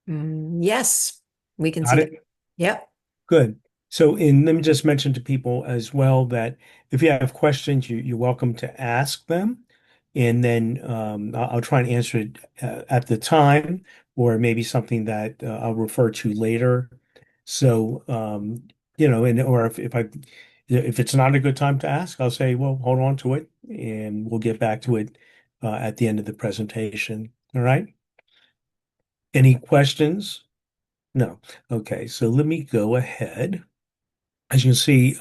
Yes, we can see Got that. it? Yep. Good. So, let me just mention to people as well that if you have questions, you're welcome to ask them. And then I'll try and answer it at the time, or maybe something that I'll refer to later. So, and or if it's not a good time to ask, I'll say, well, hold on to it, and we'll get back to it at the end of the presentation. All right? Any questions? No. Okay, so let me go ahead. As you can see,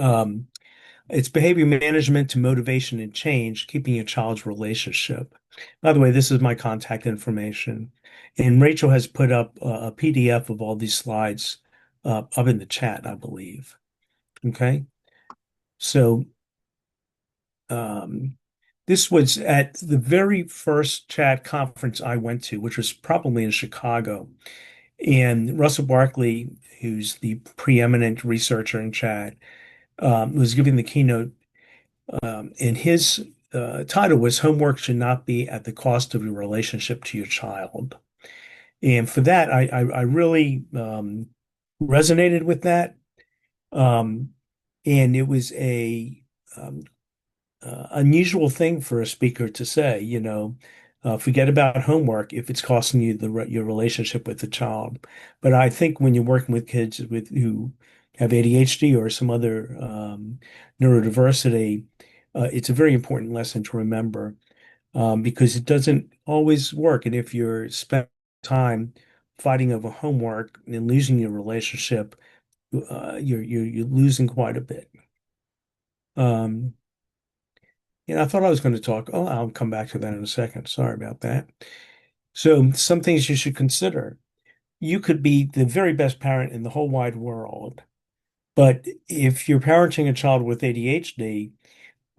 it's behavior management to motivation and change, keeping a child's relationship. By the way, this is my contact information. And Rachel has put up a PDF of all these slides up in the chat, I believe. Okay. So um, this was at the very first chat conference I went to, which was probably in Chicago. And Russell Barkley, who's the preeminent researcher in chat, was giving the keynote. And his title was Homework Should Not Be at the Cost of Your Relationship to Your Child. And for that, I really resonated with that. Um, and it was a um, unusual thing for a speaker to say, forget about homework if it's costing you your relationship with the child. But I think when you're working with kids who have ADHD or some other neurodiversity, it's a very important lesson to remember because it doesn't always work. And if you're spending time fighting over homework and losing your relationship, you're losing quite a bit. Um, I thought I was going to talk. Oh, I'll come back to that in a second. Sorry about that. So, some things you should consider. You could be the very best parent in the whole wide world, but if you're parenting a child with ADHD,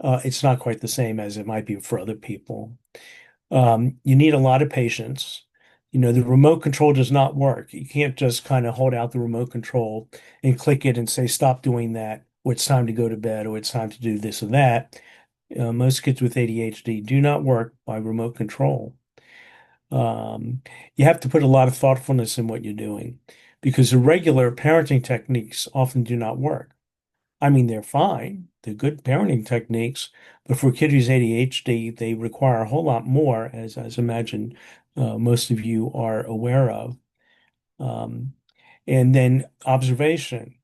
it's not quite the same as it might be for other people. You need a lot of patience. The remote control does not work. You can't just kind of hold out the remote control and click it and say, stop doing that, or it's time to go to bed, or it's time to do this or that. Most kids with ADHD do not work by remote control. Um, you have to put a lot of thoughtfulness in what you're doing because the regular parenting techniques often do not work. I mean, they're fine. They're good parenting techniques, but for a kid who's ADHD, they require a whole lot more, as I imagine most of you are aware of. Um, and then observation.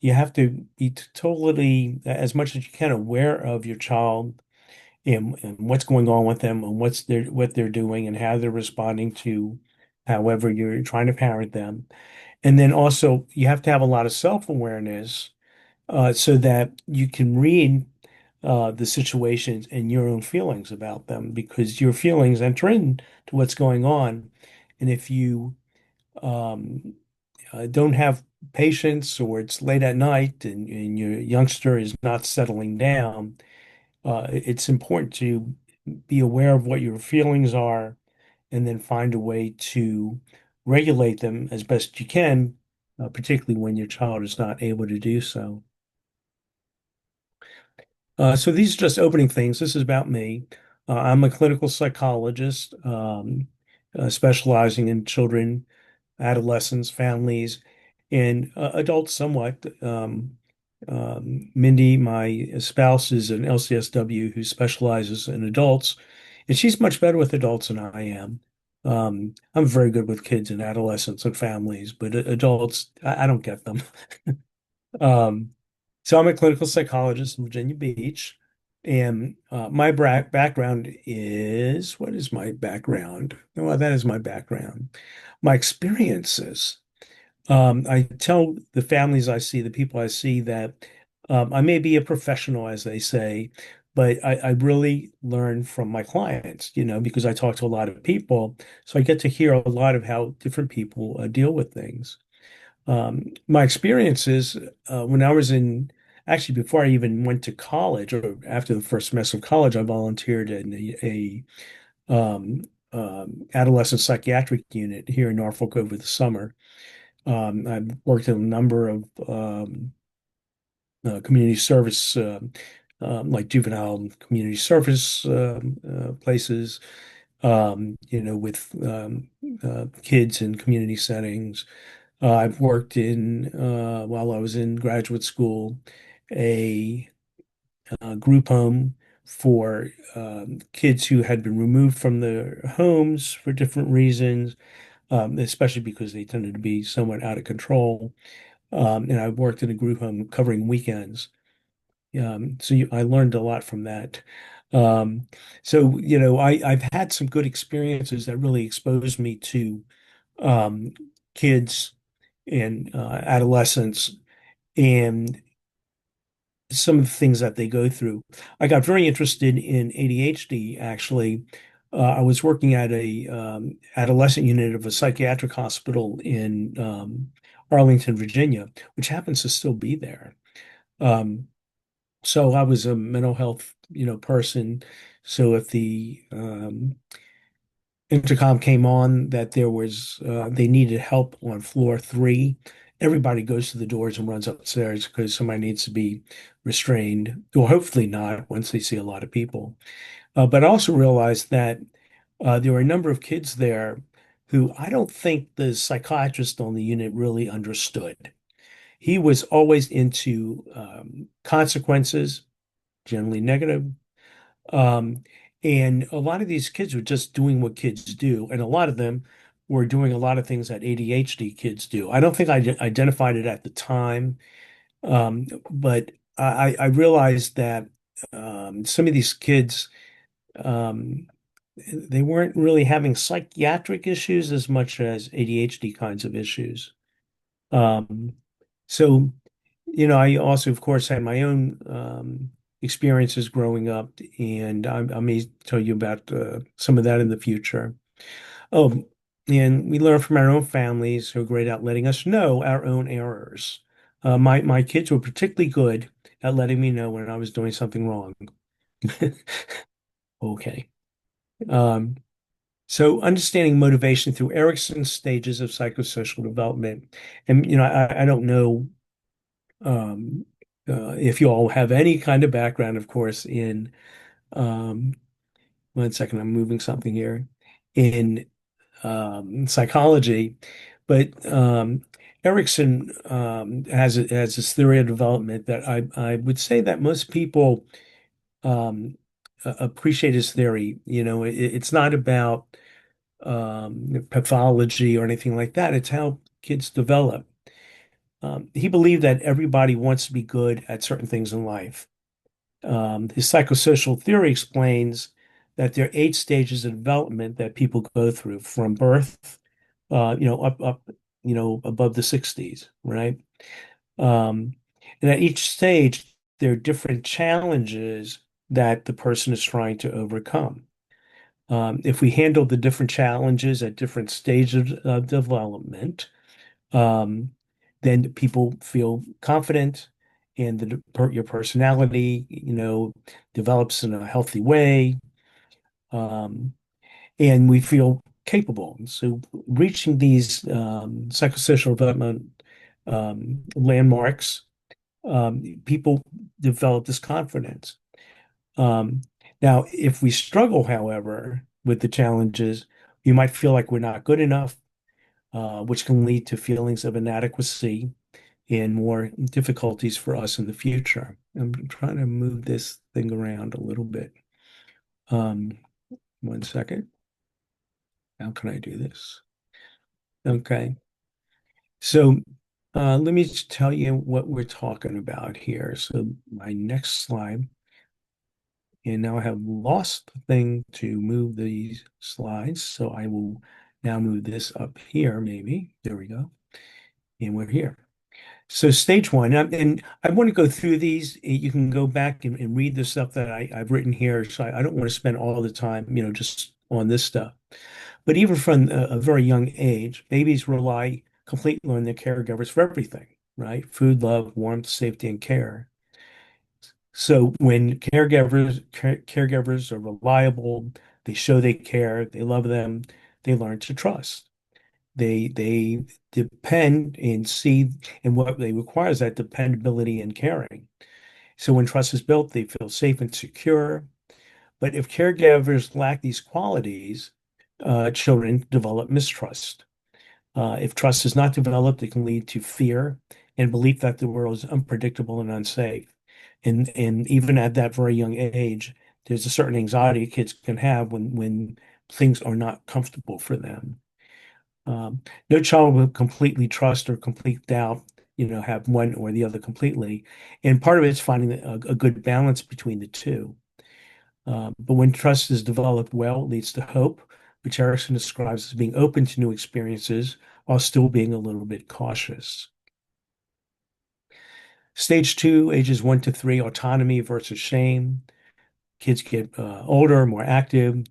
You have to be totally, as much as you can, aware of your child and what's going on with them and what they're doing and how they're responding to however you're trying to parent them. And then also you have to have a lot of self-awareness so that you can read the situations and your own feelings about them because your feelings enter into what's going on. And if you um, don't have patience or it's late at night and your youngster is not settling down, it's important to be aware of what your feelings are and then find a way to regulate them as best you can, particularly when your child is not able to do so. So these are just opening things. This is about me. I'm a clinical psychologist, specializing in children, adolescents, families, and adults somewhat. Mindy, my spouse, is an LCSW who specializes in adults, and she's much better with adults than I am. I'm very good with kids and adolescents and families, but adults, I don't get them. Um, so I'm a clinical psychologist in Virginia Beach, and my background is, what is my background? Well, that is my background. My experiences. I tell the families I see, the people I see, that I may be a professional, as they say, but I really learn from my clients, because I talk to a lot of people. So I get to hear a lot of how different people deal with things. My experiences when I was actually, before I even went to college or after the first semester of college, I volunteered in adolescent psychiatric unit here in Norfolk over the summer. I've worked in a number of community service, like juvenile community service places. with kids in community settings. I've worked in, while I was in graduate school, a, group home for kids who had been removed from their homes for different reasons, especially because they tended to be somewhat out of control. And I worked in a group home covering weekends. I learned a lot from that. Um, I've had some good experiences that really exposed me to um, kids and adolescents and some of the things that they go through. I got very interested in ADHD, actually. I was working at a adolescent unit of a psychiatric hospital in Arlington, Virginia, which happens to still be there. Um, so I was a mental health, person. So if the intercom came on that they needed help on floor 3, everybody goes to the doors and runs upstairs because somebody needs to be restrained, or hopefully not once they see a lot of people. But I also realized that there were a number of kids there who I don't think the psychiatrist on the unit really understood. He was always into consequences, generally negative. Um, and a lot of these kids were just doing what kids do, and a lot of them were doing a lot of things that ADHD kids do. I don't think I identified it at the time, but I realized that some of these kids, um, they weren't really having psychiatric issues as much as ADHD kinds of issues. Um, so, I also, of course, had my own experiences growing up, and I may tell you about some of that in the future. Oh, and we learn from our own families who are great at letting us know our own errors. My kids were particularly good at letting me know when I was doing something wrong. Okay. Um, so understanding motivation through Erickson's stages of psychosocial development. And, I don't know um, if you all have any kind of background, of course, in um, one second, I'm moving something here in psychology, but Erickson has this theory of development that I would say that most people um, appreciate his theory. It's not about pathology or anything like that. It's how kids develop. He believed that everybody wants to be good at certain things in life. His psychosocial theory explains that there are 8 stages of development that people go through from birth, up, above the 60s, right? Um, and at each stage, there are different challenges that the person is trying to overcome. If we handle the different challenges at different stages of development, um, then people feel confident and your personality, develops in a healthy way. Um, and we feel capable. So reaching these psychosocial development landmarks, people develop this confidence. Um, Now, if we struggle, however, with the challenges, we might feel like we're not good enough, which can lead to feelings of inadequacy and more difficulties for us in the future. I'm trying to move this thing around a little bit. Um, one second. How can I do this? Okay. So let me just tell you what we're talking about here. So my next slide, and now I have lost the thing to move these slides. So I will now move this up here, maybe. There we go. And we're here. So stage one, and I want to go through these. You can go back and read the stuff that I've written here. So I don't want to spend all the time, just on this stuff. But even from a very young age, babies rely completely on their caregivers for everything, right? Food, love, warmth, safety, and care. So when caregivers are reliable, they show they care, they love them, they learn to trust. They depend and see, and what they require is that dependability and caring. So when trust is built, they feel safe and secure. But if caregivers lack these qualities, children develop mistrust. If trust is not developed, it can lead to fear and belief that the world is unpredictable and unsafe. And even at that very young age, there's a certain anxiety kids can have when things are not comfortable for them. No child will completely trust or complete doubt, have one or the other completely. And part of it's finding a good balance between the two. But when trust is developed well, it leads to hope, which Erickson describes as being open to new experiences while still being a little bit cautious. Stage two, ages 1 to 3, autonomy versus shame. Kids get older, more active.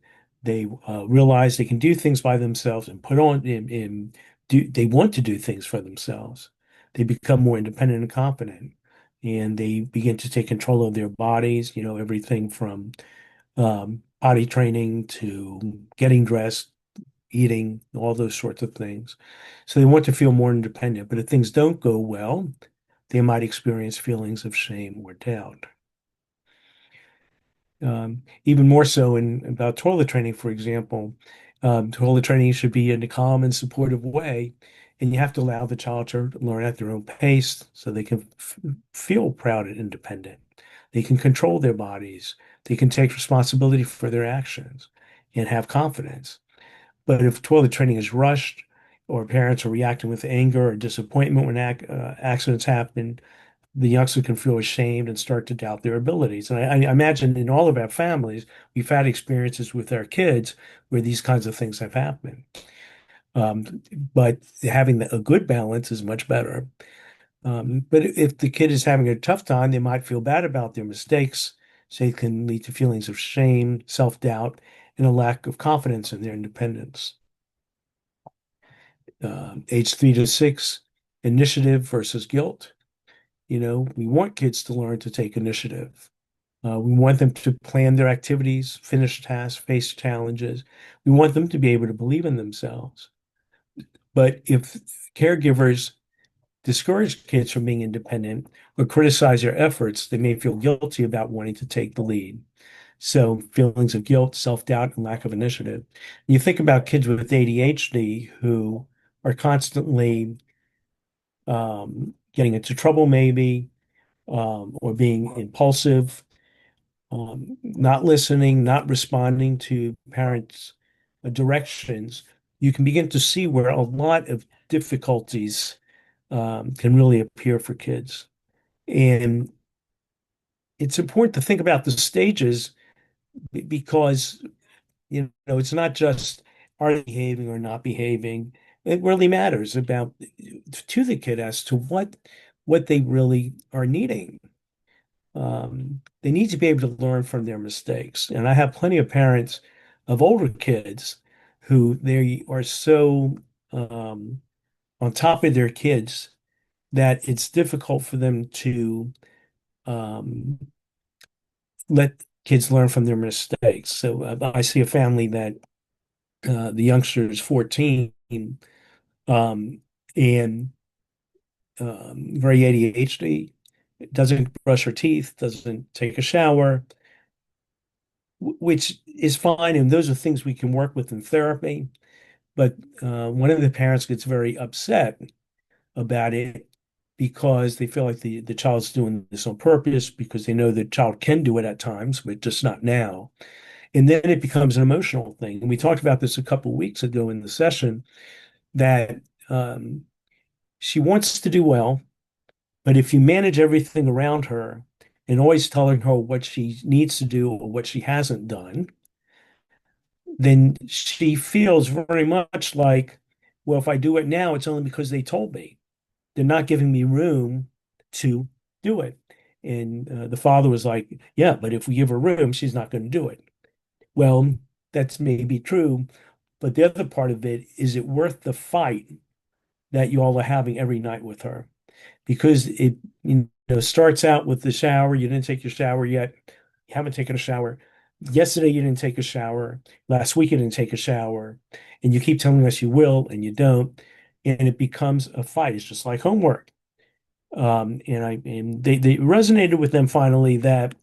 They realize they can do things by themselves and put on and do. They want to do things for themselves. They become more independent and confident, and they begin to take control of their bodies. Everything from potty training to getting dressed, eating, all those sorts of things. So they want to feel more independent. But if things don't go well, they might experience feelings of shame or doubt. Even more so in about toilet training, for example. Toilet training should be in a calm and supportive way, and you have to allow the child to learn at their own pace so they can feel proud and independent. They can control their bodies. They can take responsibility for their actions and have confidence. But if toilet training is rushed, or parents are reacting with anger or disappointment when accidents happen, the youngster can feel ashamed and start to doubt their abilities. And I imagine in all of our families, we've had experiences with our kids where these kinds of things have happened. But having a good balance is much better. But if the kid is having a tough time, they might feel bad about their mistakes. So it can lead to feelings of shame, self-doubt, and a lack of confidence in their independence. Age 3 to 6, initiative versus guilt. We want kids to learn to take initiative. We want them to plan their activities, finish tasks, face challenges. We want them to be able to believe in themselves. But if caregivers discourage kids from being independent or criticize their efforts, they may feel guilty about wanting to take the lead. So feelings of guilt, self-doubt, and lack of initiative. You think about kids with ADHD who are constantly getting into trouble, maybe, or being impulsive, not listening, not responding to parents' directions. You can begin to see where a lot of difficulties can really appear for kids. And it's important to think about the stages because, it's not just are they behaving or not behaving. It really matters about to the kid as to what they really are needing. They need to be able to learn from their mistakes. And I have plenty of parents of older kids who they are so on top of their kids that it's difficult for them to um, let kids learn from their mistakes. So I see a family that the youngster is 14 um, and very ADHD, doesn't brush her teeth, doesn't take a shower, which is fine. And those are things we can work with in therapy. But one of the parents gets very upset about it because they feel like the child's doing this on purpose because they know the child can do it at times, but just not now. And then it becomes an emotional thing. And we talked about this a couple of weeks ago in the session that she wants to do well, but if you manage everything around her and always telling her what she needs to do or what she hasn't done, then she feels very much like, well, if I do it now, it's only because they told me. They're not giving me room to do it. And the father was like, yeah, but if we give her room, she's not going to do it. Well, that's maybe true. But the other part of it, is it worth the fight that you all are having every night with her? Because it, starts out with the shower. You didn't take your shower yet. You haven't taken a shower. Yesterday, you didn't take a shower. Last week, you didn't take a shower. And you keep telling us you will, and you don't. And it becomes a fight. It's just like homework. And they resonated with them finally that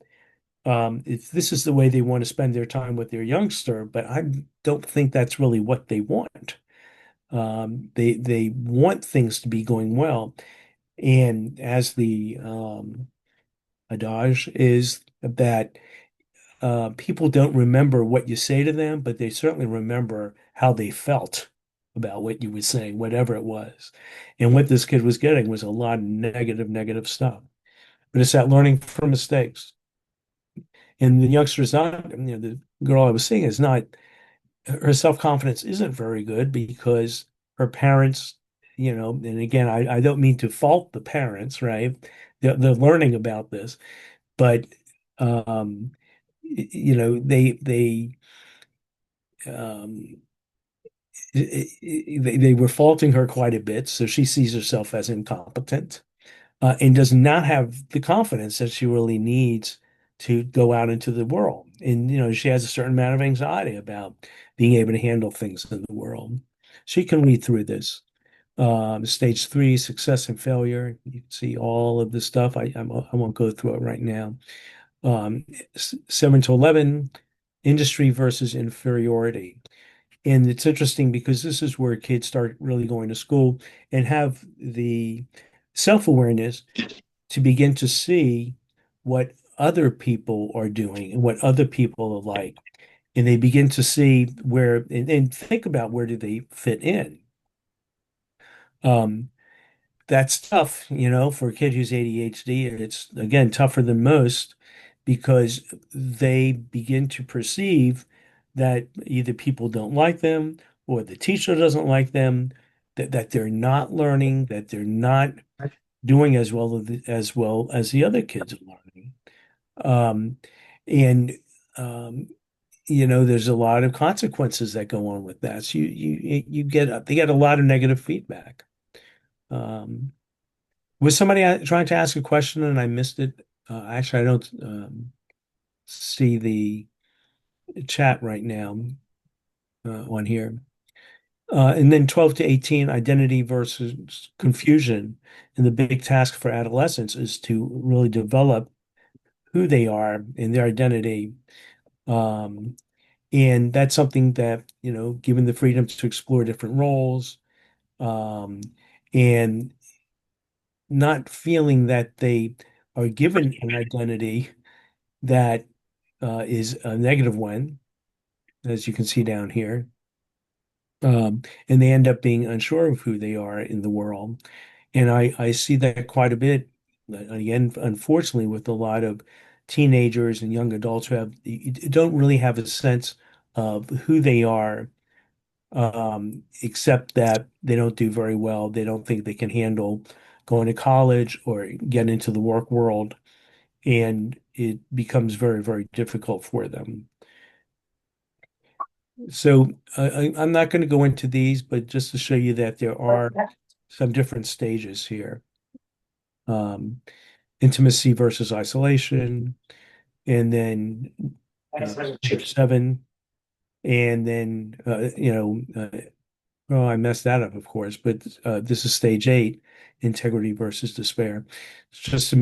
If this is the way they want to spend their time with their youngster, but I don't think that's really what they want. They want things to be going well, and as the adage is that people don't remember what you say to them, but they certainly remember how they felt about what you were saying, whatever it was. And what this kid was getting was a lot of negative stuff. But it's that learning from mistakes. And the youngster is not, the girl I was seeing is not, her self-confidence isn't very good because her parents, and again, I don't mean to fault the parents, right? They're learning about this, but um, they um, they were faulting her quite a bit, so she sees herself as incompetent, and does not have the confidence that she really needs to go out into the world. And she has a certain amount of anxiety about being able to handle things in the world. She can read through this. Stage three, success and failure. You can see all of this stuff. I won't go through it right now. 7 to 11, industry versus inferiority. And it's interesting because this is where kids start really going to school and have the self-awareness to begin to see what other people are doing and what other people are like. And they begin to see where and think about where do they fit in. Um, that's tough, for a kid who's ADHD. It's again tougher than most because they begin to perceive that either people don't like them or the teacher doesn't like them, that they're not learning, that they're not doing as well as the other kids are learning. Um, and um, there's a lot of consequences that go on with that. So they get a lot of negative feedback. Um, was somebody trying to ask a question and I missed it? Actually, I don't see the chat right now on here. And then 12 to 18, identity versus confusion. And the big task for adolescents is to really develop who they are and their identity. Um, and that's something that, given the freedom to explore different roles, um, and not feeling that they are given an identity that is a negative one, as you can see down here. And they end up being unsure of who they are in the world. And I see that quite a bit, again, unfortunately, with a lot of teenagers and young adults who don't really have a sense of who they are, except that they don't do very well. They don't think they can handle going to college or get into the work world, and it becomes very, very difficult for them. So I'm not going to go into these, but just to show you that there are some different stages here. Um, Intimacy versus isolation, and then stage 7, and then oh, I messed that up, of course, but this is stage 8, integrity versus despair. It's just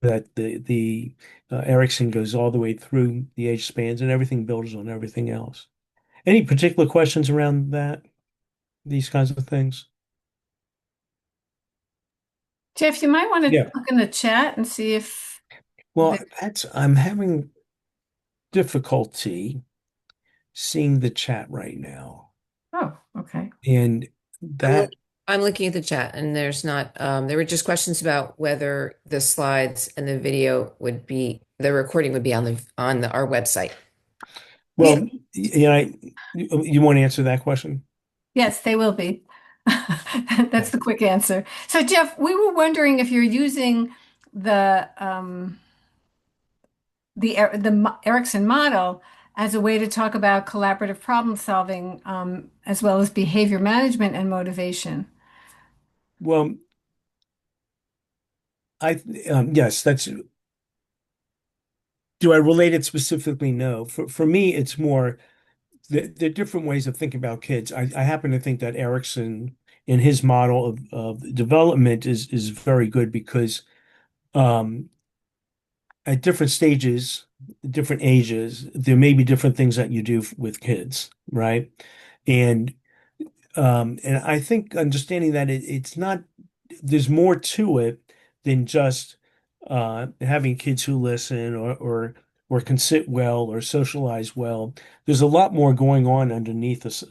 that the Erickson goes all the way through the age spans, and everything builds on everything else. Any particular questions around that? These kinds of things? Jeff, you might want to Yeah. look in the chat and see if Well, the, I'm having difficulty seeing the chat right now. oh, okay. And I'm that, look I'm looking at the chat and there's not there were just questions about whether the slides and the video would be the recording would be on our website. Yeah, well, you want to answer that question? yes, they will be. That's Okay. the quick answer. So, Jeff, we were wondering if you're using the Erickson model as a way to talk about collaborative problem solving, as well as behavior management and motivation. Well, I yes, that's. Do I relate it specifically? No. For me, it's more the different ways of thinking about kids. I happen to think that Erickson, in his model of development, is very good because um, at different stages, different ages, there may be different things that you do with kids, right? And and I think understanding that it's not, there's more to it than just having kids who listen or can sit well or socialize well. There's a lot more going on underneath us,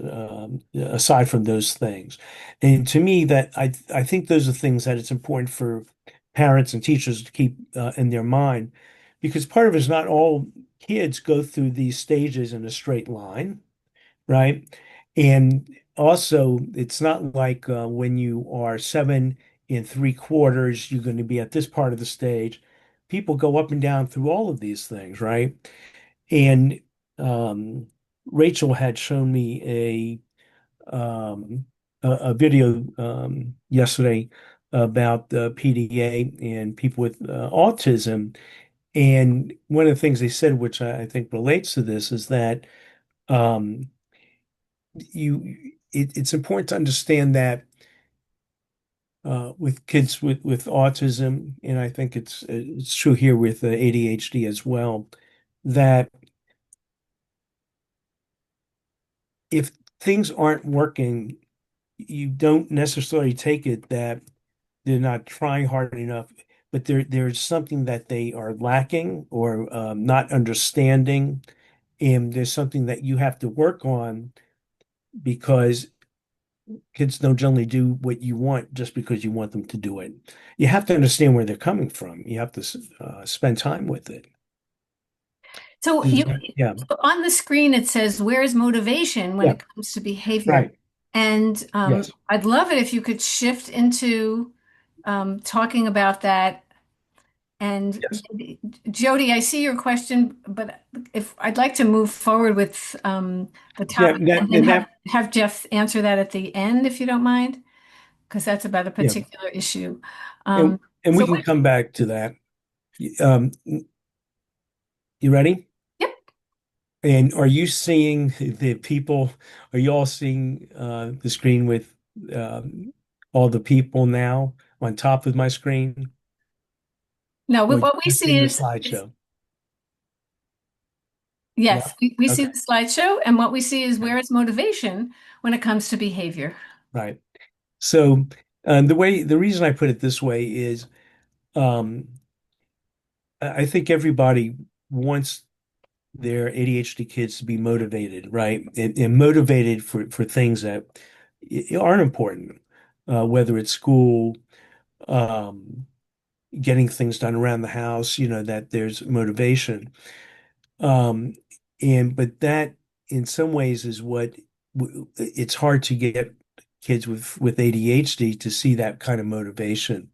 aside from those things. And to me, that I think those are things that it's important for parents and teachers to keep in their mind, because part of it is not all kids go through these stages in a straight line, right? And also, it's not like when you are 7 3/4, you're going to be at this part of the stage. People go up and down through all of these things, right? And um, Rachel had shown me a video yesterday about PDA and people with autism. And one of the things they said, which I think relates to this, is that um, it's important to understand that with kids with autism, and I think it's true here with ADHD as well, that if things aren't working, you don't necessarily take it that they're not trying hard enough, but there's something that they are lacking or not understanding, and there's something that you have to work on, because kids don't generally do what you want just because you want them to do it. You have to understand where they're coming from. You have to spend time with it. So Yeah, so on the screen it says, "Where is motivation when yeah, it comes to behavior?" right. And Yes, I'd love it if you could shift into talking about that. And yes. Jody, I see your question, but if I'd like to move forward with the Yeah, topic and then have Jeff answer that at the end, if you don't mind, because that's about a yeah, particular issue. and Um, and we so, can come back to that. You ready? yep. And are you seeing the people? Are you all seeing the screen with all the people now on top of my screen, No, or what we just see seeing the is, it's, slideshow? Yeah. yes, we see Okay. the slideshow, and what we see is Yeah. where is motivation when it comes to behavior. Right. So the reason I put it this way is um, I think everybody wants their ADHD kids to be motivated, right? And motivated for things that aren't important, whether it's school, um, getting things done around the house, that there's motivation. Um, and but that in some ways is what it's hard to get kids with ADHD to see that kind of motivation.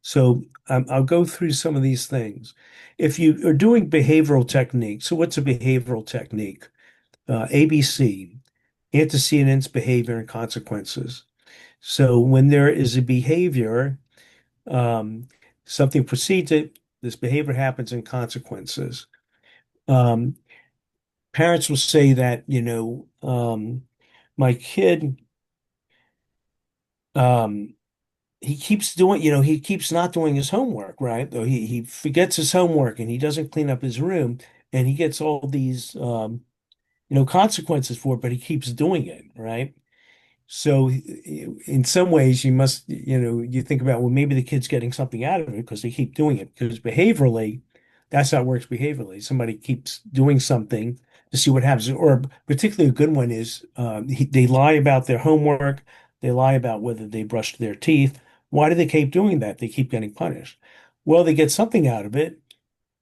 So I'll go through some of these things. If you are doing behavioral techniques, so what's a behavioral technique? ABC, antecedents, behavior, and consequences. So when there is a behavior, um, something precedes it, this behavior happens in consequences. Um, Parents will say that, my kid, um, he keeps doing, he keeps not doing his homework, right? Or he forgets his homework and he doesn't clean up his room, and he gets all these, consequences for it, but he keeps doing it, right? So in some ways you must, you think about, well, maybe the kid's getting something out of it because they keep doing it. Because behaviorally, that's how it works behaviorally. Somebody keeps doing something to see what happens. Or particularly a good one is they lie about their homework. They lie about whether they brushed their teeth. Why do they keep doing that? They keep getting punished. Well, they get something out of it.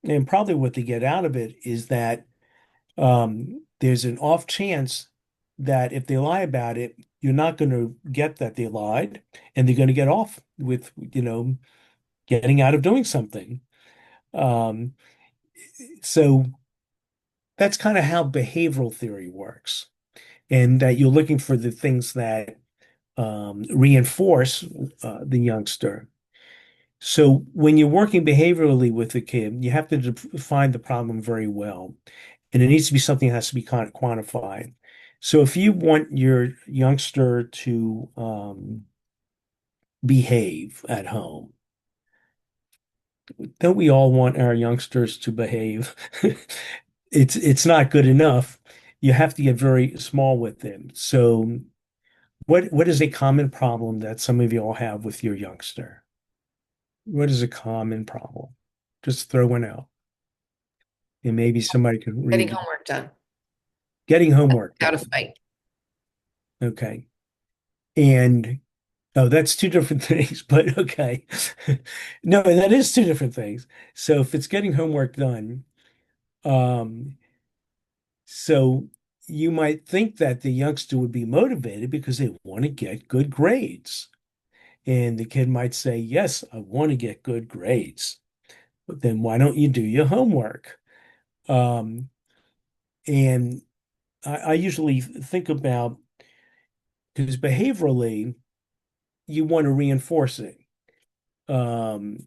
And probably what they get out of it is that there's an off chance that if they lie about it, you're not going to get that they lied, and they're going to get off with, getting out of doing something. Um, so that's kind of how behavioral theory works, and that you're looking for the things that reinforce the youngster. So when you're working behaviorally with a kid, you have to define the problem very well. And it needs to be something that has to be quantified. So if you want your youngster to behave at home, don't we all want our youngsters to behave? It's not good enough. You have to get very small with them. So what is a common problem that some of you all have with your youngster? What is a common problem? Just throw one out. And maybe somebody could Getting read. homework done Getting homework without a done. fight. Okay. And oh, that's two different things, but okay. No, that is two different things. So if it's getting homework done, um, so you might think that the youngster would be motivated because they want to get good grades. And the kid might say, yes, I want to get good grades. But then why don't you do your homework? Um, and I usually think about, because behaviorally, you want to reinforce it. Um,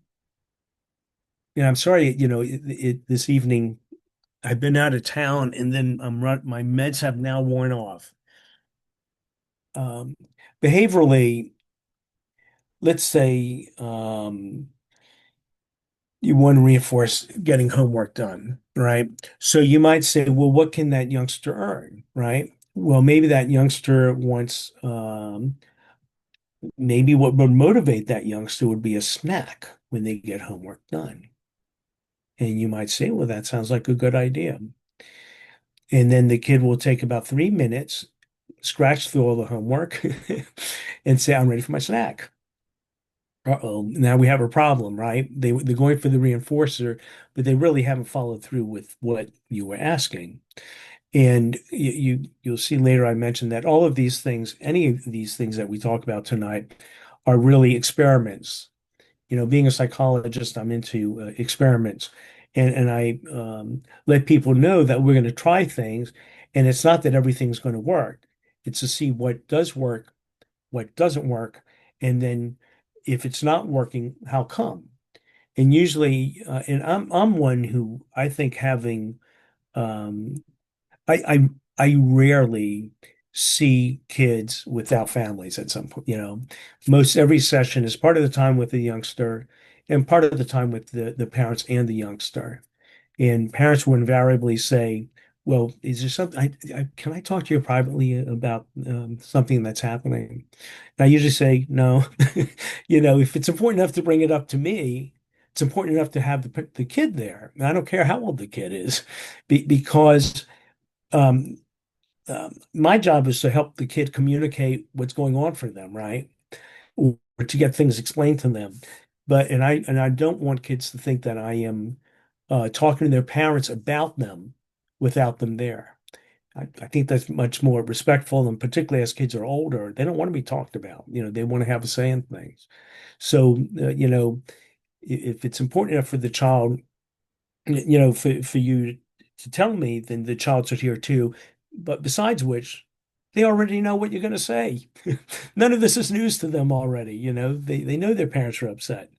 and I'm sorry, this evening I've been out of town and then my meds have now worn off. Um, Behaviorally, let's say you want to reinforce getting homework done, right? So you might say, well, what can that youngster earn, right? Well, maybe that youngster wants, maybe what would motivate that youngster would be a snack when they get homework done. And you might say, well, that sounds like a good idea. And then the kid will take about 3 minutes, scratch through all the homework, and say, I'm ready for my snack. Uh-oh, now we have a problem, right? They're going for the reinforcer, but they really haven't followed through with what you were asking. And you'll see later I mentioned that all of these things, any of these things that we talk about tonight, are really experiments. Being a psychologist, I'm into experiments, and I let people know that we're going to try things, and it's not that everything's going to work. It's to see what does work, what doesn't work, and then if it's not working, how come? And usually, and I'm one who I think having um, I I rarely see kids without families at some point. Most every session is part of the time with the youngster and part of the time with the parents and the youngster. And parents will invariably say, well, is there something can I talk to you privately about something that's happening? And I usually say, no. If it's important enough to bring it up to me, it's important enough to have the kid there. And I don't care how old the kid is, because um, my job is to help the kid communicate what's going on for them, right? Or to get things explained to them. And I don't want kids to think that I am talking to their parents about them without them there. I think that's much more respectful, and particularly as kids are older, they don't want to be talked about. They want to have a say in things. So, if it's important enough for the child, for you to tell me, then the child should hear too. But besides which, they already know what you're going to say. None of this is news to them already. They know their parents are upset.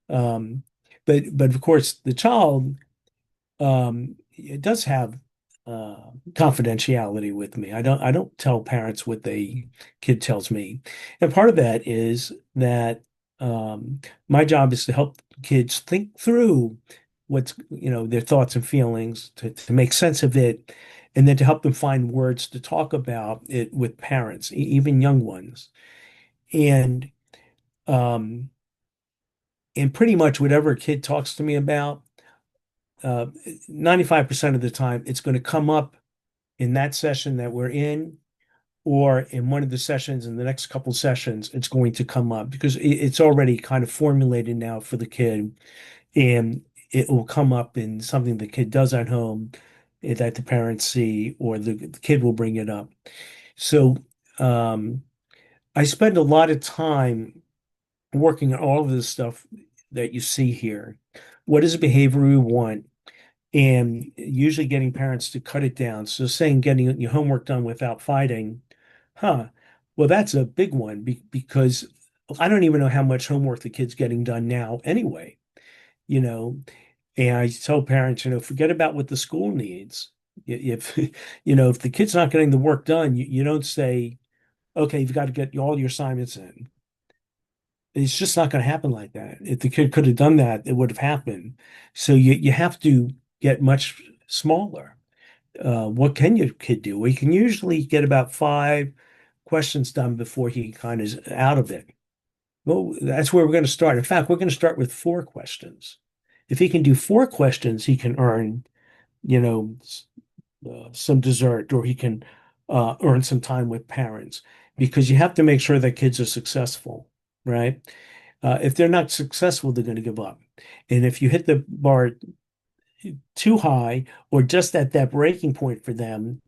Um, but of course, the child it does have confidentiality with me. I don't tell parents what they kid tells me, and part of that is that my job is to help kids think through what's their thoughts and feelings to make sense of it, and then to help them find words to talk about it with parents, even young ones, and um, and pretty much whatever a kid talks to me about. Uh, 95% of the time, it's going to come up in that session that we're in, or in one of the sessions in the next couple sessions, it's going to come up because it's already kind of formulated now for the kid, and it will come up in something the kid does at home that the parents see, or the kid will bring it up. So um, I spend a lot of time working on all of this stuff that you see here. What is the behavior we want? And usually getting parents to cut it down. So saying getting your homework done without fighting, huh? Well, that's a big one because I don't even know how much homework the kid's getting done now anyway, you know. And I tell parents, forget about what the school needs. If if the kid's not getting the work done, you don't say, okay, you've got to get all your assignments in. It's just not going to happen like that. If the kid could have done that, it would have happened. So you have to get much smaller. What can your kid do? Well, he can usually get about 5 questions done before he kind of is out of it. Well, that's where we're going to start. In fact, we're going to start with 4 questions. If he can do 4 questions, he can earn, you know, some dessert, or he can earn some time with parents, because you have to make sure that kids are successful, right? If they're not successful, they're going to give up. And if you hit the bar too high or just at that breaking point for them,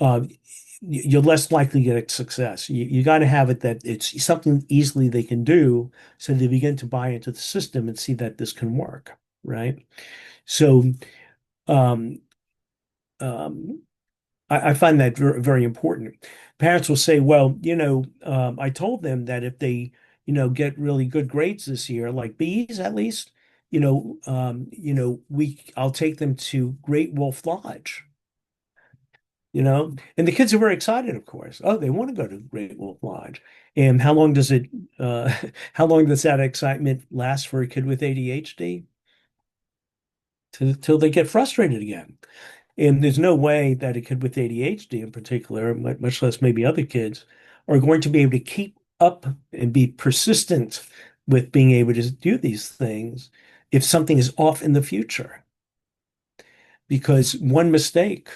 uh, you're less likely to get success. You got to have it that it's something easily they can do, so they begin to buy into the system and see that this can work, right? So um, um, I find that very important. Parents will say, well, I told them that if they, get really good grades this year, like B's at least, I'll take them to Great Wolf Lodge, and the kids are very excited, of course. Oh, they want to go to Great Wolf Lodge. And uh, how long does that excitement last for a kid with ADHD? Till they get frustrated again. And there's no way that a kid with ADHD in particular, much less maybe other kids, are going to be able to keep up and be persistent with being able to do these things if something is off in the future. Because one mistake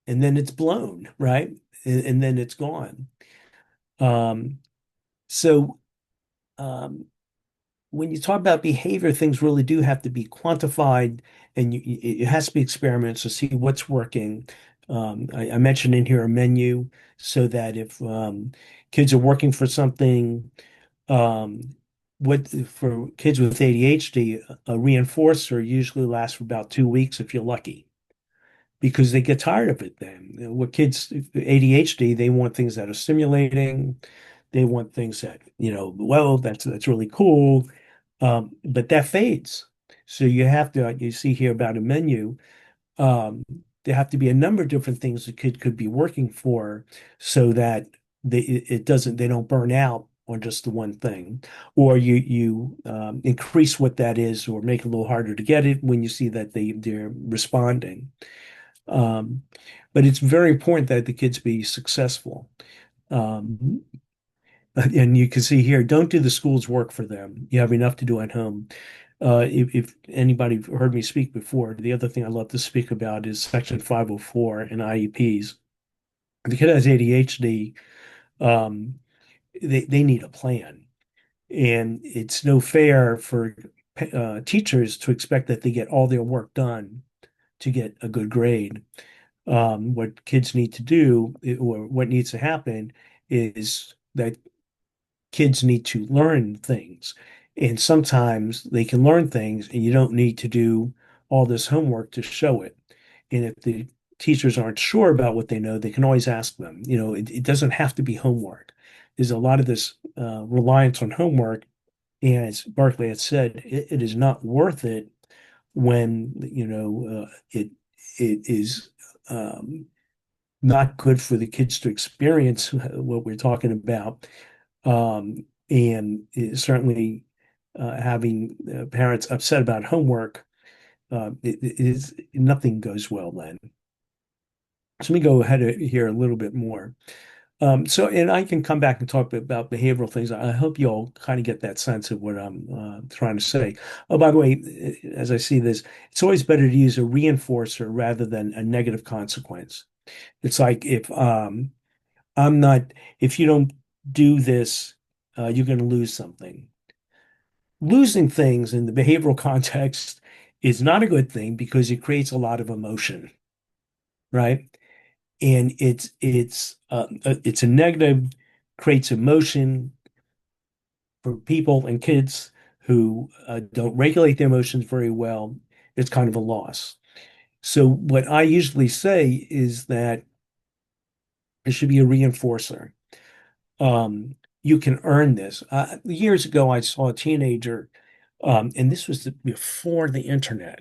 and then it's blown, right? And then it's gone. Um, so um, when you talk about behavior, things really do have to be quantified, and it has to be experiments to see what's working. I mentioned in here a menu, so that if kids are working for something, um, what for kids with ADHD, a reinforcer usually lasts for about 2 weeks if you're lucky, because they get tired of it then. What kids, ADHD, they want things that are stimulating. They want things that, well, that's really cool. But that fades. So you have to, you see here about a menu, um, there have to be a number of different things the kid could be working for, so that they don't burn out on just the one thing, or you increase what that is, or make it a little harder to get it when you see that they're responding. Um, but it's very important that the kids be successful. Um, and you can see here, don't do the school's work for them. You have enough to do at home. If anybody heard me speak before, the other thing I love to speak about is Section 504 and IEPs. If the kid has ADHD, um, they need a plan. And it's no fair for teachers to expect that they get all their work done to get a good grade. What kids need to do, or what needs to happen, is that kids need to learn things. And sometimes they can learn things and you don't need to do all this homework to show it. And if the teachers aren't sure about what they know, they can always ask them. It doesn't have to be homework. There's a lot of this reliance on homework. And as Barclay had said, it is not worth it when, it is not good for the kids to experience what we're talking about. And certainly having parents upset about homework, it is nothing goes well then. So let me go ahead here a little bit more. And I can come back and talk about behavioral things. I hope you all kind of get that sense of what I'm trying to say. Oh, by the way, as I see this, it's always better to use a reinforcer rather than a negative consequence. It's like I'm not, if you don't do this, you're going to lose something. Losing things in the behavioral context is not a good thing, because it creates a lot of emotion, right? And it's a negative, creates emotion for people and kids who don't regulate their emotions very well. It's kind of a loss. So what I usually say is that it should be a reinforcer. Um, you can earn this. Years ago, I saw a teenager, and this was before the internet,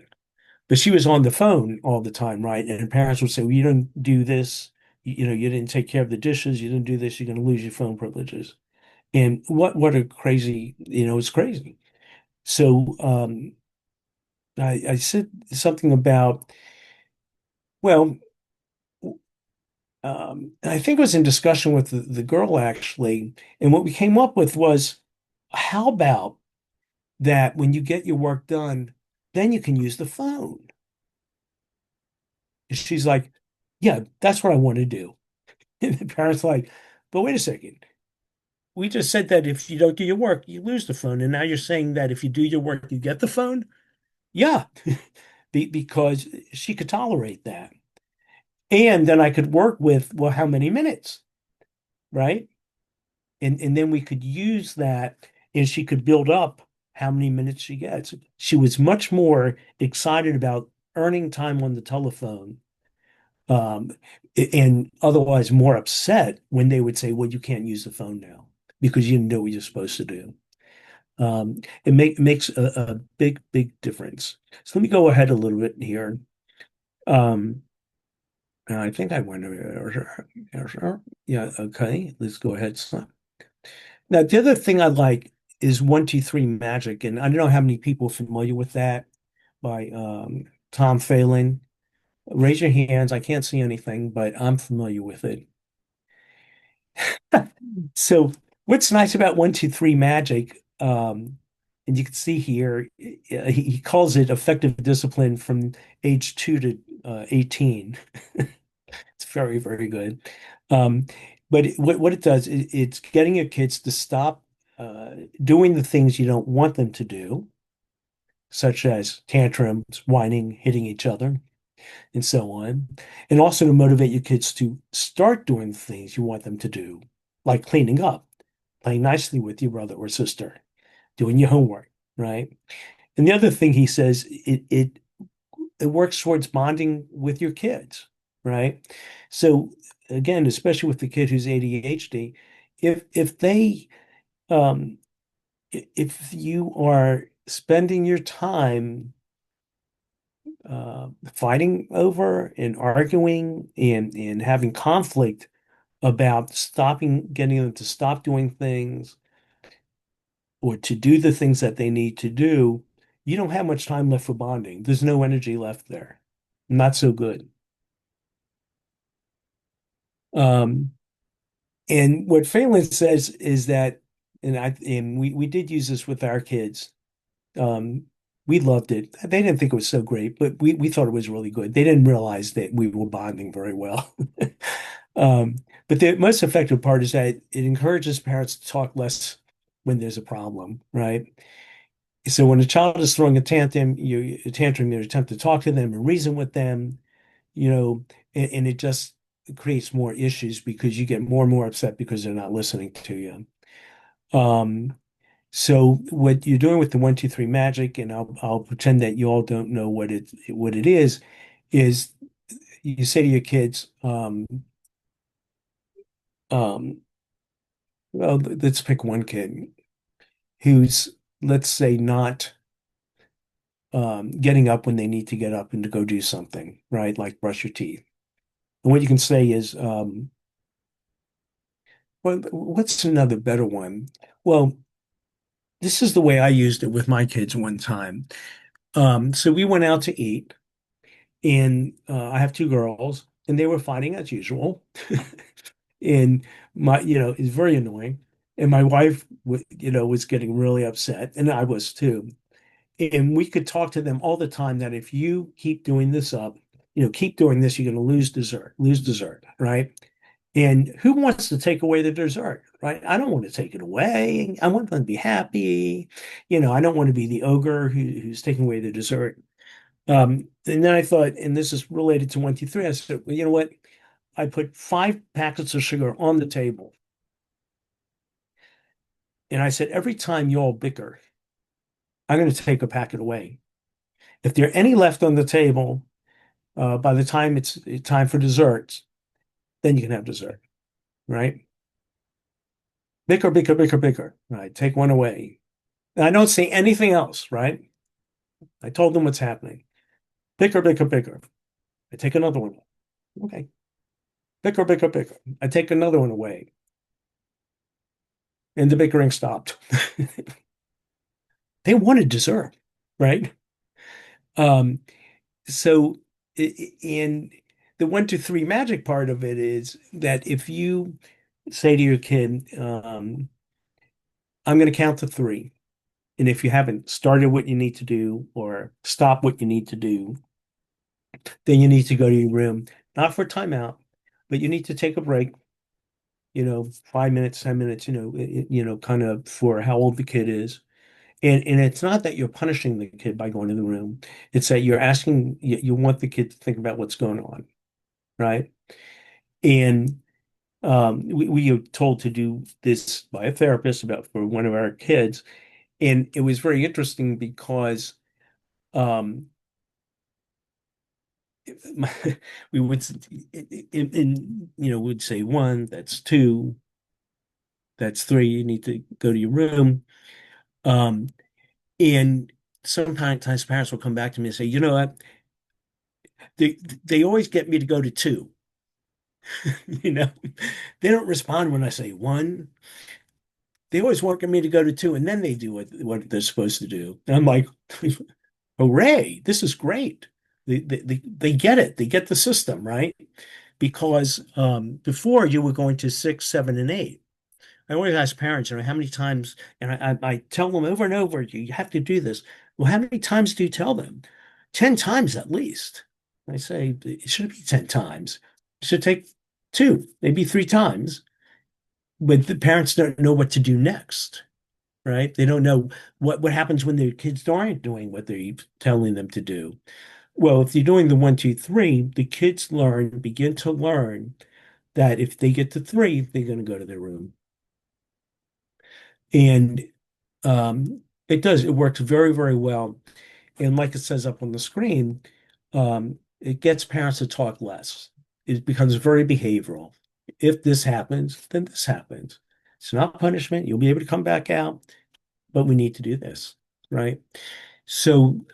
but she was on the phone all the time, right? And her parents would say, "Well, you don't do this. You didn't take care of the dishes. You didn't do this. You're going to lose your phone privileges." And what a crazy, it's crazy. So I said something about, well, I think it was in discussion with the girl actually, and what we came up with was, how about that when you get your work done, then you can use the phone? And she's like, yeah, that's what I want to do. And the parents are like, but wait a second. We just said that if you don't do your work, you lose the phone. And now you're saying that if you do your work, you get the phone? Yeah, because she could tolerate that. And then I could work with, well, how many minutes, right? And then we could use that and she could build up how many minutes she gets. She was much more excited about earning time on the telephone, um, and otherwise more upset when they would say, well, you can't use the phone now because you didn't know what you're supposed to do. It makes a big, big difference. So let me go ahead a little bit here. Um, I think I went over. Yeah, okay. Let's go ahead. So, now, the other thing I like is 1, 2, 3 Magic, and I don't know how many people are familiar with that by Tom Phelan. Raise your hands. I can't see anything, but I'm familiar with it. So, what's nice about 1, 2, 3 Magic, and you can see here, he calls it effective discipline from age 2 to 18. It's very, very good. Um, but what it does, it's getting your kids to stop doing the things you don't want them to do, such as tantrums, whining, hitting each other, and so on. And also to motivate your kids to start doing the things you want them to do, like cleaning up, playing nicely with your brother or sister, doing your homework, right? And the other thing he says, it works towards bonding with your kids, right? So again, especially with the kid who's ADHD, if they um if you are spending your time fighting over and arguing and having conflict about stopping, getting them to stop doing things or to do the things that they need to do, you don't have much time left for bonding. There's no energy left there. Not so good. Um, And what Phelan says is that, and we did use this with our kids. Um, we loved it. They didn't think it was so great, but we thought it was really good. They didn't realize that we were bonding very well. Um, but the most effective part is that it encourages parents to talk less when there's a problem, right? So when a child is throwing a tantrum, you attempt to talk to them and reason with them, and it just creates more issues because you get more and more upset because they're not listening to you. Um, so what you're doing with the 1, 2, 3 Magic, and I'll pretend that you all don't know what it is you say to your kids, um, well, let's pick one kid who's, let's say, not getting up when they need to get up and to go do something, right? Like brush your teeth. And what you can say is, well, what's another better one? Well, this is the way I used it with my kids one time. So we went out to eat, and I have two girls, and they were fighting as usual. And it's very annoying. And my wife, was getting really upset, and I was too. And we could talk to them all the time that if you keep doing this up, keep doing this, you're going to lose dessert, right? And who wants to take away the dessert, right? I don't want to take it away. I want them to be happy. I don't want to be the ogre who's taking away the dessert. And then I thought, and this is related to 1, 2, 3. I said, well, you know what? I put 5 packets of sugar on the table. And I said, every time you all bicker, I'm going to take a packet away. If there are any left on the table, by the time it's time for desserts, then you can have dessert, right? Bicker, bicker, bicker, bicker. Right. Take one away. And I don't say anything else, right? I told them what's happening. Bicker, bicker, bicker. I take another one. Okay. Bicker, bicker, bicker. I take another one away. and the bickering stopped. They wanted dessert, right? Um, so, in the 1, 2, 3 magic part of it is that if you say to your kid, I'm going to count to three, and if you haven't started what you need to do or stop what you need to do, then you need to go to your room, not for timeout, but you need to take a break, 5 minutes, 10 minutes, kind of for how old the kid is. And it's not that you're punishing the kid by going to the room. It's that you're asking, you want the kid to think about what's going on, right? And we are told to do this by a therapist about for one of our kids. And it was very interesting because um, we would, we'd say one, that's two, that's three, you need to go to your room. Um, and sometimes parents will come back to me and say, you know what? They always get me to go to two. You know, they don't respond when I say one. They always want me to go to two, and then they do what they're supposed to do. And I'm like, hooray, this is great. They get it. They get the system, right? Because before you were going to 6, 7, and 8. I always ask parents, how many times, and I tell them over and over, you have to do this. Well, how many times do you tell them? 10 times at least. I say, it should be 10 times. It should take two, maybe three times. But the parents don't know what to do next, right? They don't know what happens when their kids aren't doing what they're telling them to do. Well, if you're doing the 1, 2, 3, the kids begin to learn that if they get to three, they're going to go to their room. And it works very, very well. And like it says up on the screen, it gets parents to talk less. It becomes very behavioral. If this happens, then this happens. It's not punishment. You'll be able to come back out, but we need to do this, right? So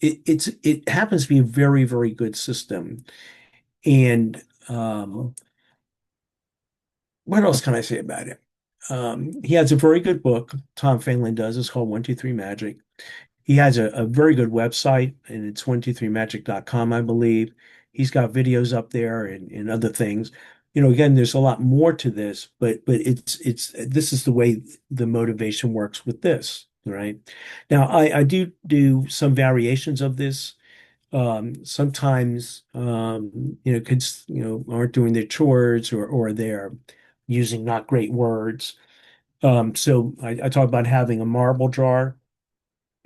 it happens to be a very, very good system. And what else can I say about it? He has a very good book, Tom Phelan does. It's called 1, 2, 3 Magic. He has a very good website, and it's 1, 2, 3 magic.com, I believe. He's got videos up there and other things. Again, there's a lot more to this, but it's this is the way the motivation works with this, right? Now, I do some variations of this. Sometimes kids aren't doing their chores or they're using not great words. So I talk about having a marble jar.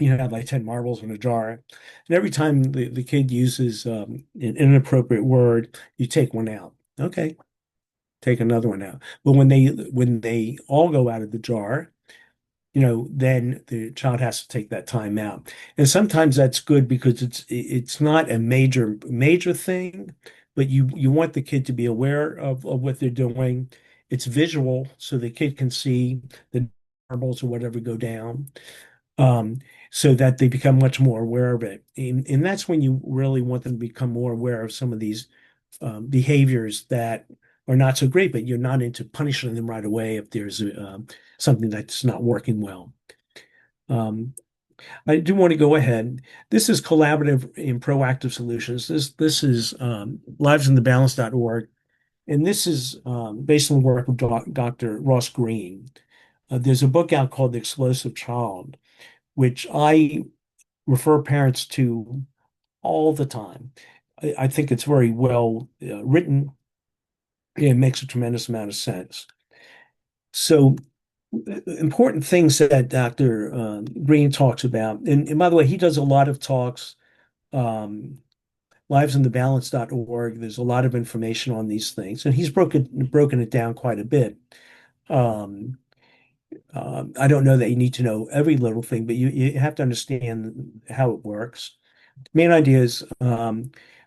You have like 10 marbles in a jar. And every time the kid uses an inappropriate word, you take one out. Okay, take another one out. But when they all go out of the jar, then the child has to take that time out. And sometimes that's good because it's not a major thing, but you want the kid to be aware of what they're doing. It's visual, so the kid can see the marbles or whatever go down, um, so that they become much more aware of it. And that's when you really want them to become more aware of some of these behaviors that are not so great, but you're not into punishing them right away if there's something that's not working well. Um, I do want to go ahead. This is collaborative and proactive solutions. This is livesinthebalance.org, and this is based on the work of Dr. Ross Green. There's a book out called The Explosive Child, which I refer parents to all the time. I think it's very well written. It makes a tremendous amount of sense. So, important things that Dr. Green talks about, and by the way, he does a lot of talks. Um, livesinthebalance.org. There's a lot of information on these things, and he's broken it down quite a bit. Um, I don't know that you need to know every little thing, but you have to understand how it works. Main idea is,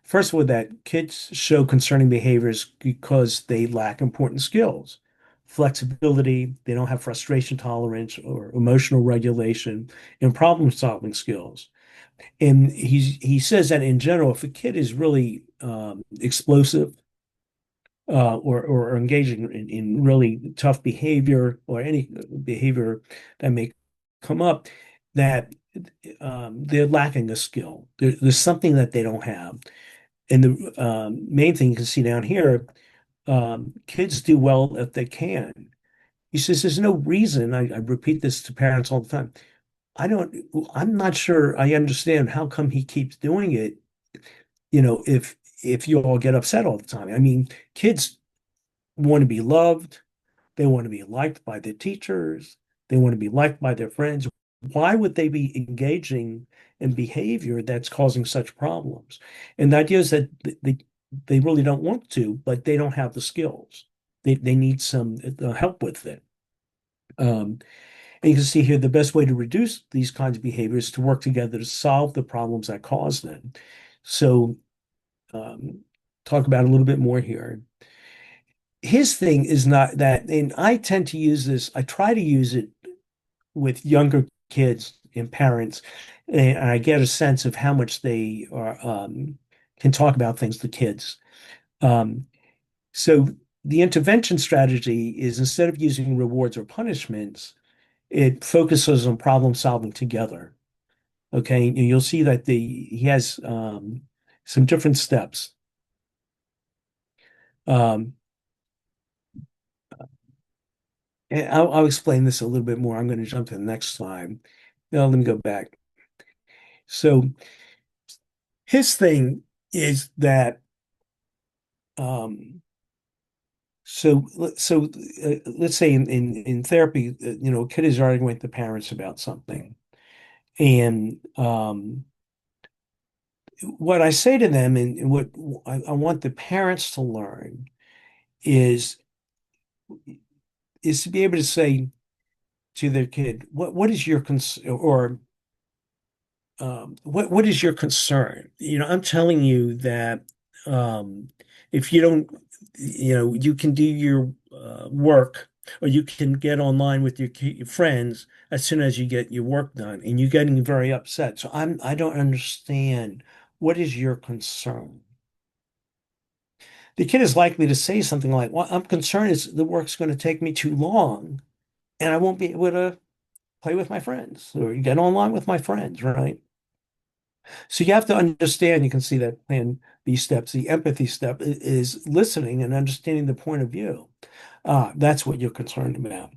first of all, that kids show concerning behaviors because they lack important skills, flexibility, they don't have frustration tolerance or emotional regulation, and problem-solving skills. And he says that in general, if a kid is really explosive, or engaging in really tough behavior or any behavior that may come up, that they're lacking a skill. There's something that they don't have. And the main thing you can see down here, kids do well if they can. He says there's no reason, I repeat this to parents all the time. I don't, I'm not sure I understand how come he keeps doing it, if you all get upset all the time. I mean, kids want to be loved, they want to be liked by their teachers, they want to be liked by their friends. Why would they be engaging in behavior that's causing such problems? And the idea is that they really don't want to, but they don't have the skills. They need some help with it. And you can see here the best way to reduce these kinds of behaviors is to work together to solve the problems that cause them. So, talk about a little bit more here. His thing is not that, and I tend to use this, I try to use it with younger kids and parents, and I get a sense of how much they can talk about things to kids. Um, so the intervention strategy is, instead of using rewards or punishments, it focuses on problem solving together. Okay, and you'll see that he has some different steps. Um, and I'll explain this a little bit more. I'm going to jump to the next slide. Now, let me go back. So his thing is that let's say in therapy, a kid is arguing with the parents about something, and what I say to them, and what I want the parents to learn is to be able to say to their kid, what is your concern, or what is your concern? I'm telling you that um, if you don't, you can do your work, or you can get online with your friends as soon as you get your work done, and you're getting very upset. So I don't understand. What is your concern? The kid is likely to say something like, "Well, I'm concerned is the work's going to take me too long, and I won't be able to play with my friends or get online with my friends," right? So you have to understand, you can see that plan B steps. The empathy step is listening and understanding the point of view. That's what you're concerned about.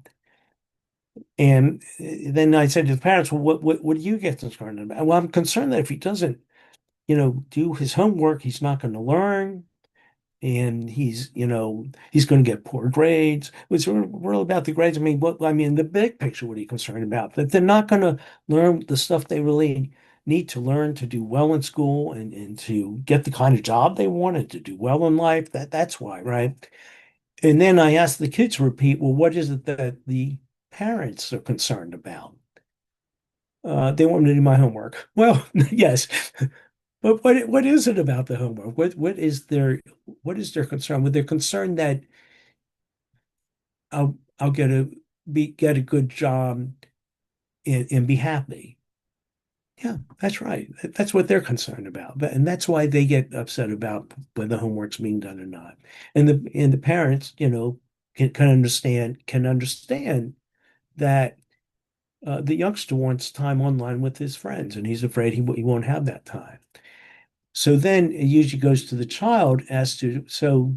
And then I said to the parents, well, what do you get concerned about? Well, I'm concerned that if he doesn't, do his homework, he's not going to learn, and he's going to get poor grades. It's really about the grades. I mean, the big picture, what are you concerned about? That they're not going to learn the stuff they really need to learn to do well in school, and to get the kind of job they wanted, to do well in life. That's why, right? And then I asked the kids to repeat, well, what is it that the parents are concerned about? They want me to do my homework. Well, yes. But what is it about the homework? What is their concern? Well, they're concerned that I'll get a good job, and be happy. Yeah, that's right. That's what they're concerned about. And that's why they get upset about whether the homework's being done or not. And the parents, can understand that the youngster wants time online with his friends, and he's afraid he won't have that time. So then it usually goes to the child as to, so,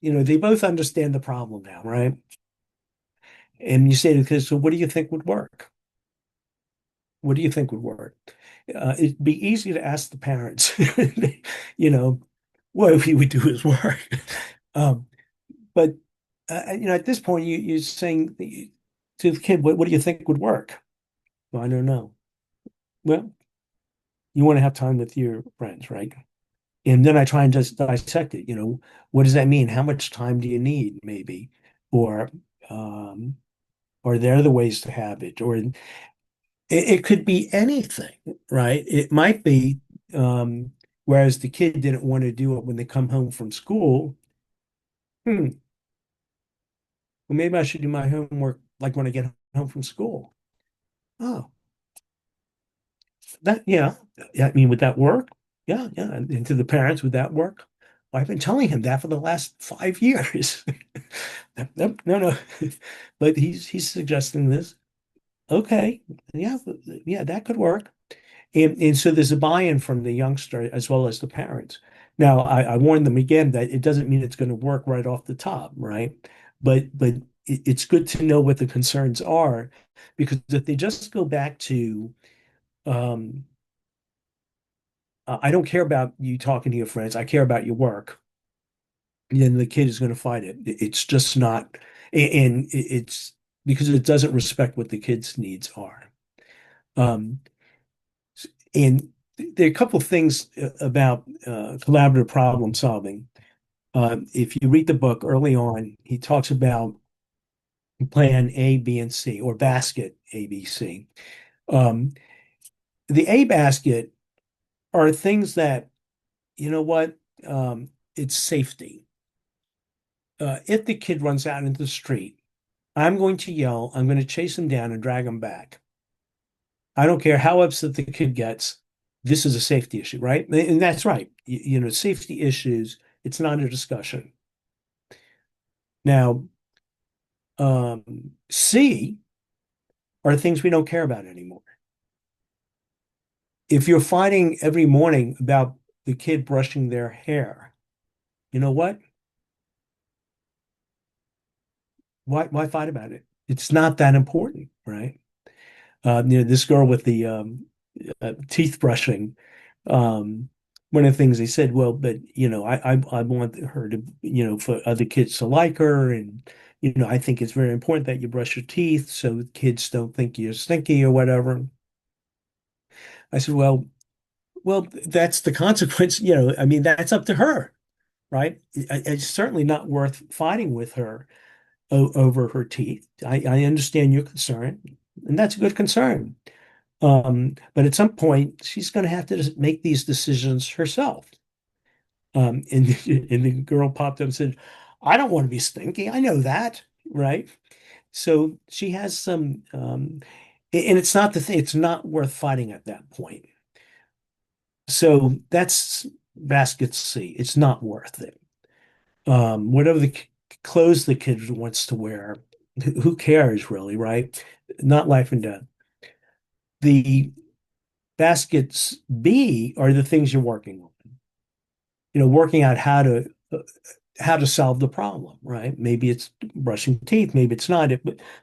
they both understand the problem now, right? And you say to the kids, so what do you think would work? What do you think would work? It'd be easy to ask the parents, you know, what if he would do his work. Um, but, at this point, you're saying to the kid, what do you think would work? Well, I don't know. Well, you want to have time with your friends, right? And then I try and just dissect it. What does that mean? How much time do you need, maybe? Or um, are there other ways to have it? Or it could be anything, right? It might be, whereas the kid didn't want to do it when they come home from school. Well, maybe I should do my homework like when I get home from school. Oh, yeah. Yeah, I mean, would that work? Yeah, yeah. And to the parents, would that work? I've been telling him that for the last 5 years. No, no, no. But he's suggesting this. Okay, yeah, yeah, that could work. And so there's a buy-in from the youngster as well as the parents. Now, I warn them again that it doesn't mean it's going to work right off the top, right? But it's good to know what the concerns are, because if they just go back to um, I don't care about you talking to your friends, I care about your work, then the kid is going to fight it. It's just not, and it's because it doesn't respect what the kid's needs are. Um, and there are a couple of things about collaborative problem solving. If you read the book early on, he talks about plan A, B, and C, or basket A, B, C. Um, the A basket are things that, you know what, it's safety. If the kid runs out into the street, I'm going to yell, I'm going to chase him down and drag him back. I don't care how upset the kid gets. This is a safety issue, right? And that's right. Safety issues, it's not a discussion. Now, C are things we don't care about anymore. If you're fighting every morning about the kid brushing their hair, you know what? Why fight about it? It's not that important, right? This girl with the teeth brushing. Um, One of the things they said, well, but I want her to, for other kids to like her, and I think it's very important that you brush your teeth so kids don't think you're stinky or whatever. I said, well, that's the consequence. I mean, that's up to her, right? It's certainly not worth fighting with her over her teeth. I understand your concern, and that's a good concern. But at some point, she's going to have to just make these decisions herself. And the girl popped up and said, I don't want to be stinky. I know that, right? So she has some, and it's not the thing, it's not worth fighting at that point. So that's basket C. It's not worth it. Whatever the clothes the kid wants to wear, who cares really, right? Not life and death. The baskets B are the things you're working on. Working out how to solve the problem, right? Maybe it's brushing teeth, maybe it's not,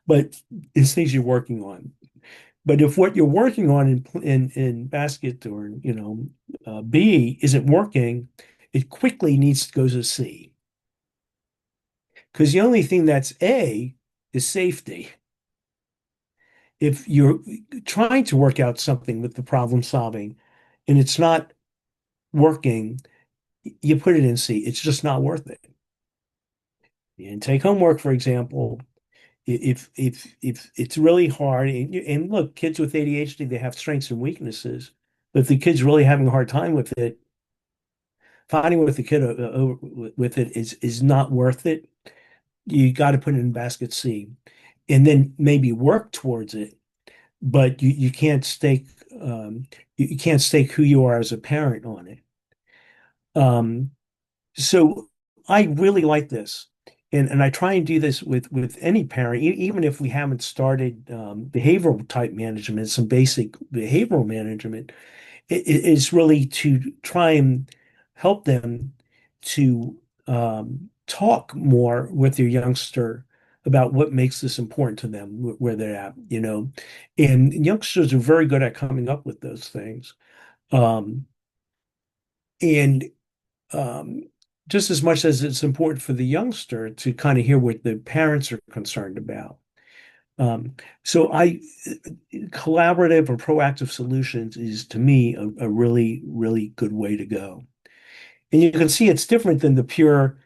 but it's things you're working on. But if what you're working on in basket or B isn't working, it quickly needs to go to C, because the only thing that's A is safety. If you're trying to work out something with the problem solving and it's not working, you put it in C. It's just not worth it. And take homework, for example, if it's really hard, and look, kids with ADHD, they have strengths and weaknesses. But if the kid's really having a hard time with it, fighting with the kid with it is not worth it. You got to put it in basket C, and then maybe work towards it. But you can't stake you can't stake who you are as a parent on it. Um, So I really like this. And I try and do this with any parent, even if we haven't started behavioral type management, some basic behavioral management, is really to try and help them to talk more with their youngster about what makes this important to them, where they're at. And youngsters are very good at coming up with those things. Um, and um, just as much as it's important for the youngster to kind of hear what the parents are concerned about. Um, so collaborative or proactive solutions is to me a really, really good way to go. And you can see it's different than the pure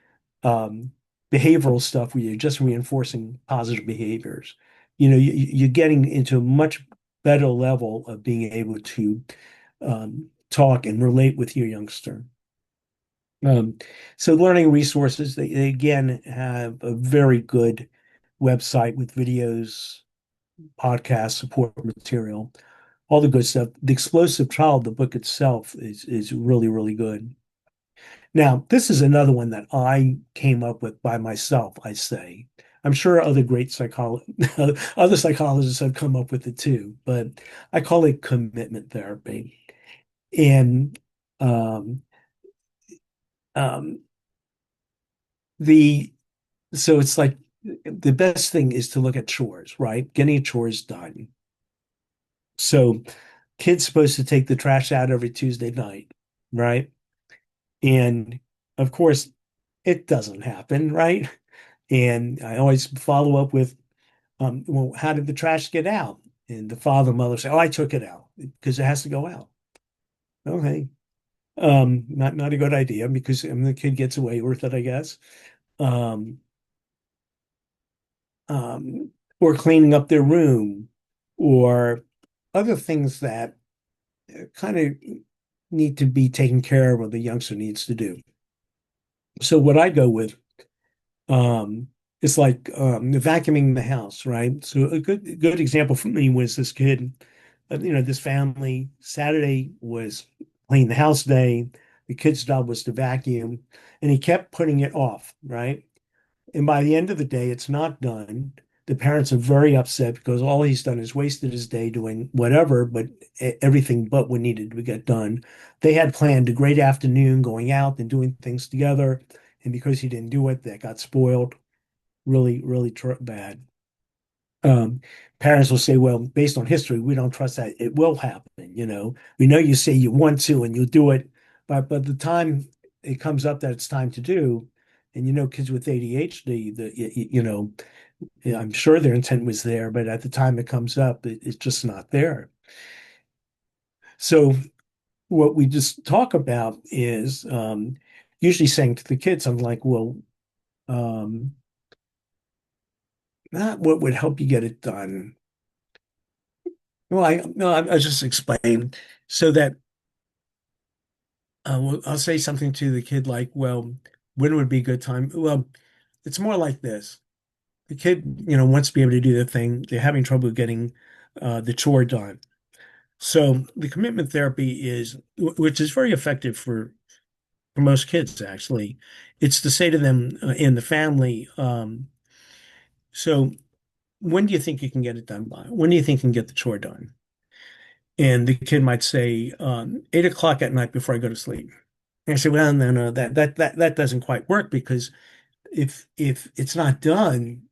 um, behavioral stuff where you're just reinforcing positive behaviors. You're getting into a much better level of being able to talk and relate with your youngster. Um, so learning resources, they again have a very good website with videos, podcasts, support material, all the good stuff. The Explosive Child, the book itself is really, really good. Now, this is another one that I came up with by myself, I say. I'm sure other great other psychologists have come up with it too, but I call it commitment therapy. And um, um, the so it's like the best thing is to look at chores, right? Getting chores done. So kid's supposed to take the trash out every Tuesday night, right? And of course, it doesn't happen, right? And I always follow up with, well, how did the trash get out? And the father and mother say, oh, I took it out because it has to go out. Okay. Not a good idea because the kid gets away with it, I guess. Um, um, or cleaning up their room or other things that kind of need to be taken care of or the youngster needs to do. So what I go with um it's like vacuuming the house, right? So a good example for me was this kid, this family, Saturday was clean the house day. The kid's job was to vacuum, and he kept putting it off, right? And by the end of the day, it's not done. The parents are very upset because all he's done is wasted his day doing whatever, but everything but what needed to get done. They had planned a great afternoon going out and doing things together. And because he didn't do it, that got spoiled really, really bad. Um, Parents will say, well, based on history, we don't trust that it will happen. We know you say you want to and you'll do it, but the time it comes up that it's time to do, and kids with ADHD, I'm sure their intent was there, but at the time it comes up, it's just not there. So what we just talk about is usually saying to the kids, I'm like, well, um, not what would help you get it done. Well, I just explained so that I'll say something to the kid like, well, when would be a good time? Well, it's more like this. The kid, wants to be able to do the thing. They're having trouble getting the chore done. So the commitment therapy which is very effective for most kids, actually. It's to say to them in the family, so when do you think you can get it done by? When do you think you can get the chore done? And the kid might say, 8 o'clock at night before I go to sleep. And I say, well, no, that doesn't quite work because if it's not done,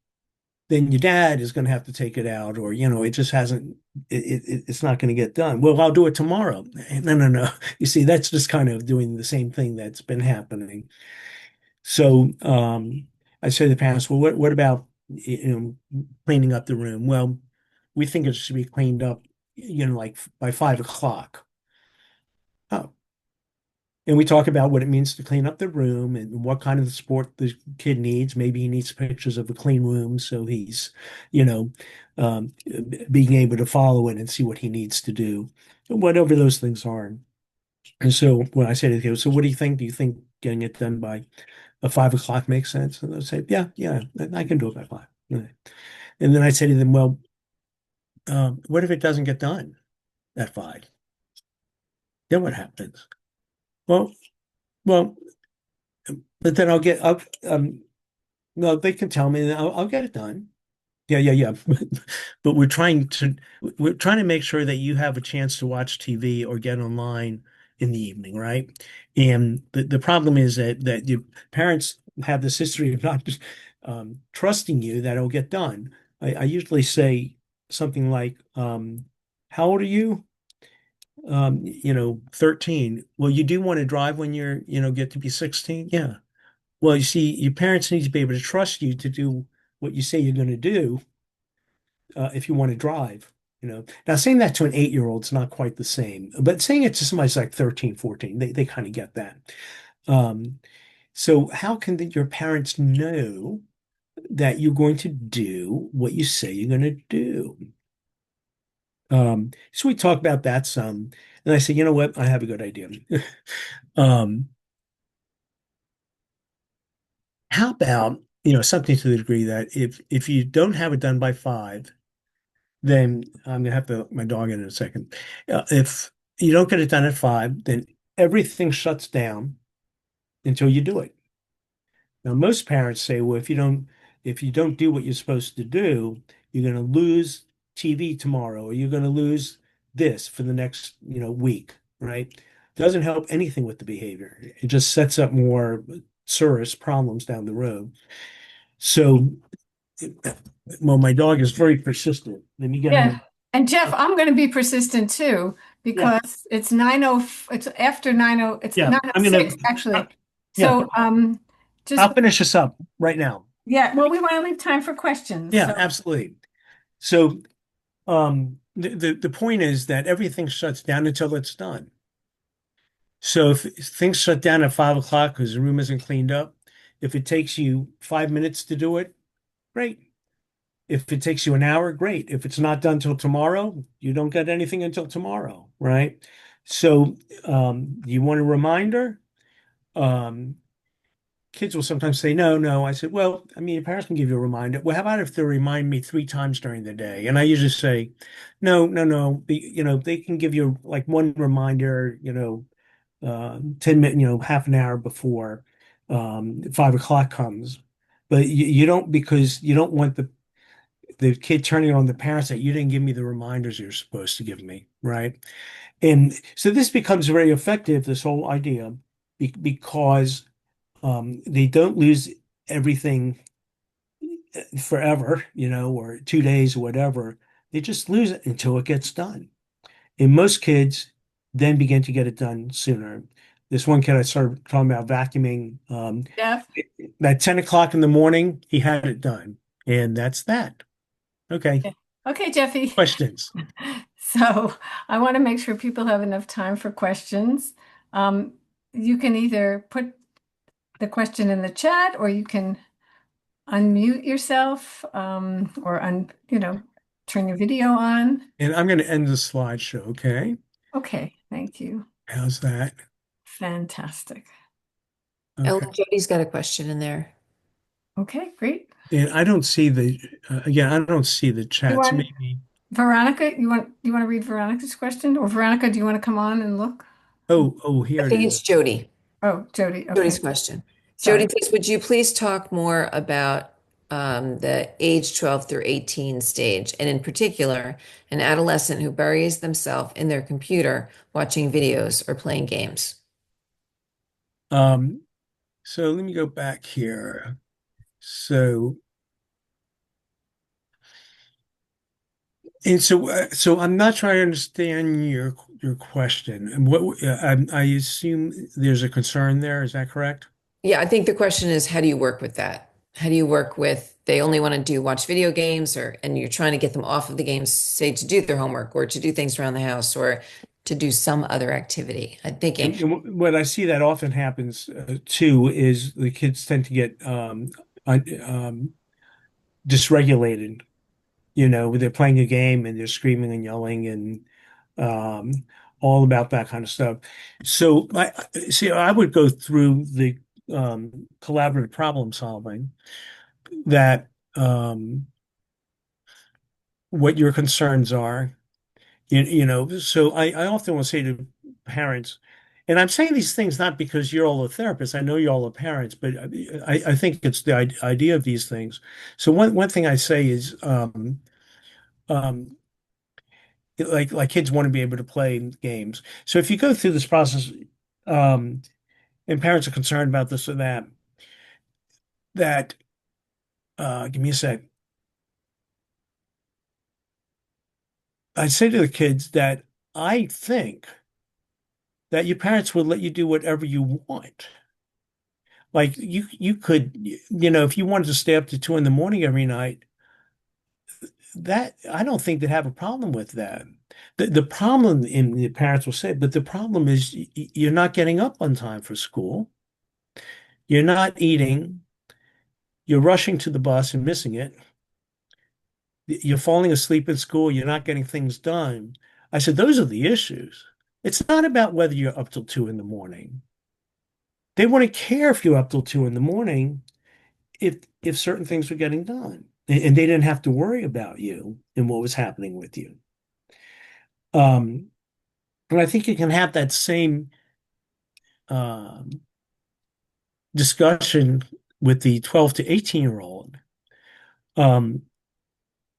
then your dad is going to have to take it out, or it just hasn't. It's not going to get done. Well, I'll do it tomorrow. No, no, no. You see, that's just kind of doing the same thing that's been happening. So I say to the parents, well, what about cleaning up the room? Well, we think it should be cleaned up, like by 5 o'clock. Oh, and we talk about what it means to clean up the room and what kind of support the kid needs. Maybe he needs pictures of a clean room so he's, you know, um, being able to follow it and see what he needs to do, whatever those things are. And so when I say to the kid, so what do you think? Do you think getting it done by 5 o'clock makes sense? And they'll say, yeah, yeah, I can do it by 5. And then I say to them, well, what if it doesn't get done at 5? Then what happens? Well, well, but then I'll get up. No, they can tell me, and I'll get it done. Yeah, yeah, yeah. But we're trying to make sure that you have a chance to watch TV or get online in the evening, right? And the problem is that your parents have this history of not just trusting you that it'll get done. I usually say something like, "How old are you?" 13. Well, you do want to drive when get to be 16? Yeah. Well, you see, your parents need to be able to trust you to do what you say you're going to do if you want to drive. Now saying that to an 8-year-old is not quite the same, but saying it to somebody like 13, 14, they kind of get that. Um, so how can your parents know that you're going to do what you say you're going to do? So we talk about that some, and I say, you know what? I have a good idea. Um, how about, something to the degree that if you don't have it done by 5, then I'm gonna have to let my dog in a second. If you don't get it done at 5, then everything shuts down until you do it. Now, most parents say, well, if you don't do what you're supposed to do, you're going to lose TV tomorrow, or you're going to lose this for the next, week, right? Doesn't help anything with the behavior. It just sets up more serious problems down the road. So, well, my dog is very persistent. Let me get Yeah. him. And Jeff, I'm going to be persistent too Yeah, because it's after 90, it's yeah. I'm gonna, 9:06 uh, actually. yeah. So just I'll finish this up right now. yeah, well, we want to leave time for questions. Yeah, So absolutely. So, the point is that everything shuts down until it's done. So if things shut down at 5 o'clock because the room isn't cleaned up, if it takes you 5 minutes to do it, great. If it takes you an hour, great. If it's not done till tomorrow, you don't get anything until tomorrow, right? So, you want a reminder? Um, Kids will sometimes say, no, no. I said, well, I mean, your parents can give you a reminder. Well, how about if they remind me 3 times during the day? And I usually say, no, no, no. They can give you like one reminder, 10 minutes, half an hour before 5 o'clock comes. But you don't, because you don't want the kid turning on the parents that you didn't give me the reminders you're supposed to give me, right? And so this becomes very effective, this whole idea, because they don't lose everything forever, or 2 days or whatever. They just lose it until it gets done. And most kids then begin to get it done sooner. This one kid I started talking about vacuuming, Jeff, at 10 o'clock in the morning, he had it done. And that's that. Okay. yeah. Okay, Jeffy. Questions. So I want to make sure people have enough time for questions. Um, you can either put the question in the chat or you can unmute yourself or turn your video on. And I'm going to end the slideshow. Okay. Okay, thank you. How's that? Fantastic. Okay. Ellen Jody's got a question in there. Okay, great. And I don't see again, I don't see the You chat. So want maybe, Veronica, you want to read Veronica's question? Or Veronica, do you want to come on and look? I here it think is. it's Jody. Oh, Jody. Jody's Okay. question. Jody Sorry. says, would you please talk more about the age 12 through 18 stage, and in particular, an adolescent who buries themselves in their computer watching videos or playing games? Um, so let me go back here. So, so I'm not trying to understand your question. And I assume there's a concern there. Is that correct? Yeah, I think the question is, how do you work with that? How do you work with they only want to do watch video games, or and you're trying to get them off of the games, say to do their homework or to do things around the house or to do some other activity. I'm thinking, What I see that often happens too is the kids tend to get dysregulated. They're playing a game and they're screaming and yelling and um, all about that kind of stuff. So I would go through the collaborative problem solving that what your concerns are. So I often will say to parents, and I'm saying these things not because you're all a therapist. I know you're all the parents, but I think it's the idea of these things. So one thing I say is um, like kids want to be able to play games. So if you go through this process, um, and parents are concerned about this or that give me a sec. I say to the kids that I think that your parents would let you do whatever you want. Like you could, if you wanted to stay up to 2 in the morning every night, that I don't think they'd have a problem with that. The problem, and the parents will say, but the problem is you're not getting up on time for school. You're not eating. You're rushing to the bus and missing it. You're falling asleep in school. You're not getting things done. I said, those are the issues. It's not about whether you're up till 2 in the morning. They wouldn't care if you're up till 2 in the morning if certain things were getting done. And they didn't have to worry about you and what was happening with you. And I think you can have that same um, discussion with the 12 to 18-year-old, um,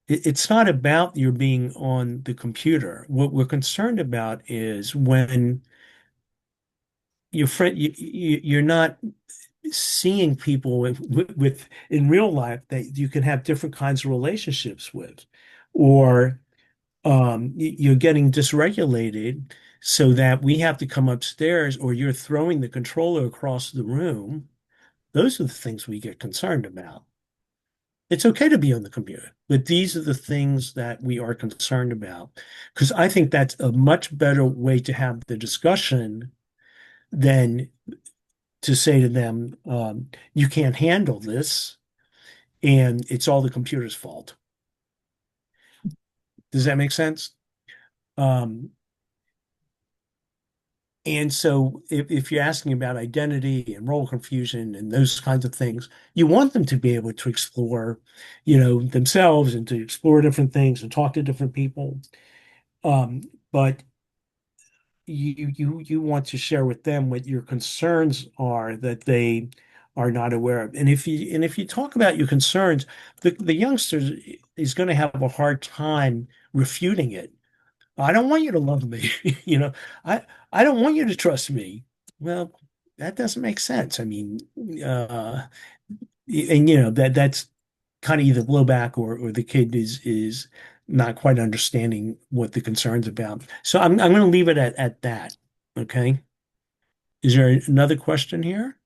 it's not about your being on the computer. What we're concerned about is when your friend, you're not seeing people with in real life that you can have different kinds of relationships with, or you're getting dysregulated so that we have to come upstairs, or you're throwing the controller across the room. Those are the things we get concerned about. It's okay to be on the computer, but these are the things that we are concerned about. Because I think that's a much better way to have the discussion than to say to them, you can't handle this and it's all the computer's fault. Does that make sense? Um, and so if you're asking about identity and role confusion and those kinds of things, you want them to be able to explore, themselves and to explore different things and talk to different people. But you want to share with them what your concerns are that they are not aware of. And if you talk about your concerns, the youngster is going to have a hard time refuting it. I don't want you to love me. I I don't want you to trust me. Well, that doesn't make sense. I mean, uh, and that's kind of either blowback or the kid is not quite understanding what the concern's about. So I'm going to leave it at that. Okay. Is there another question here?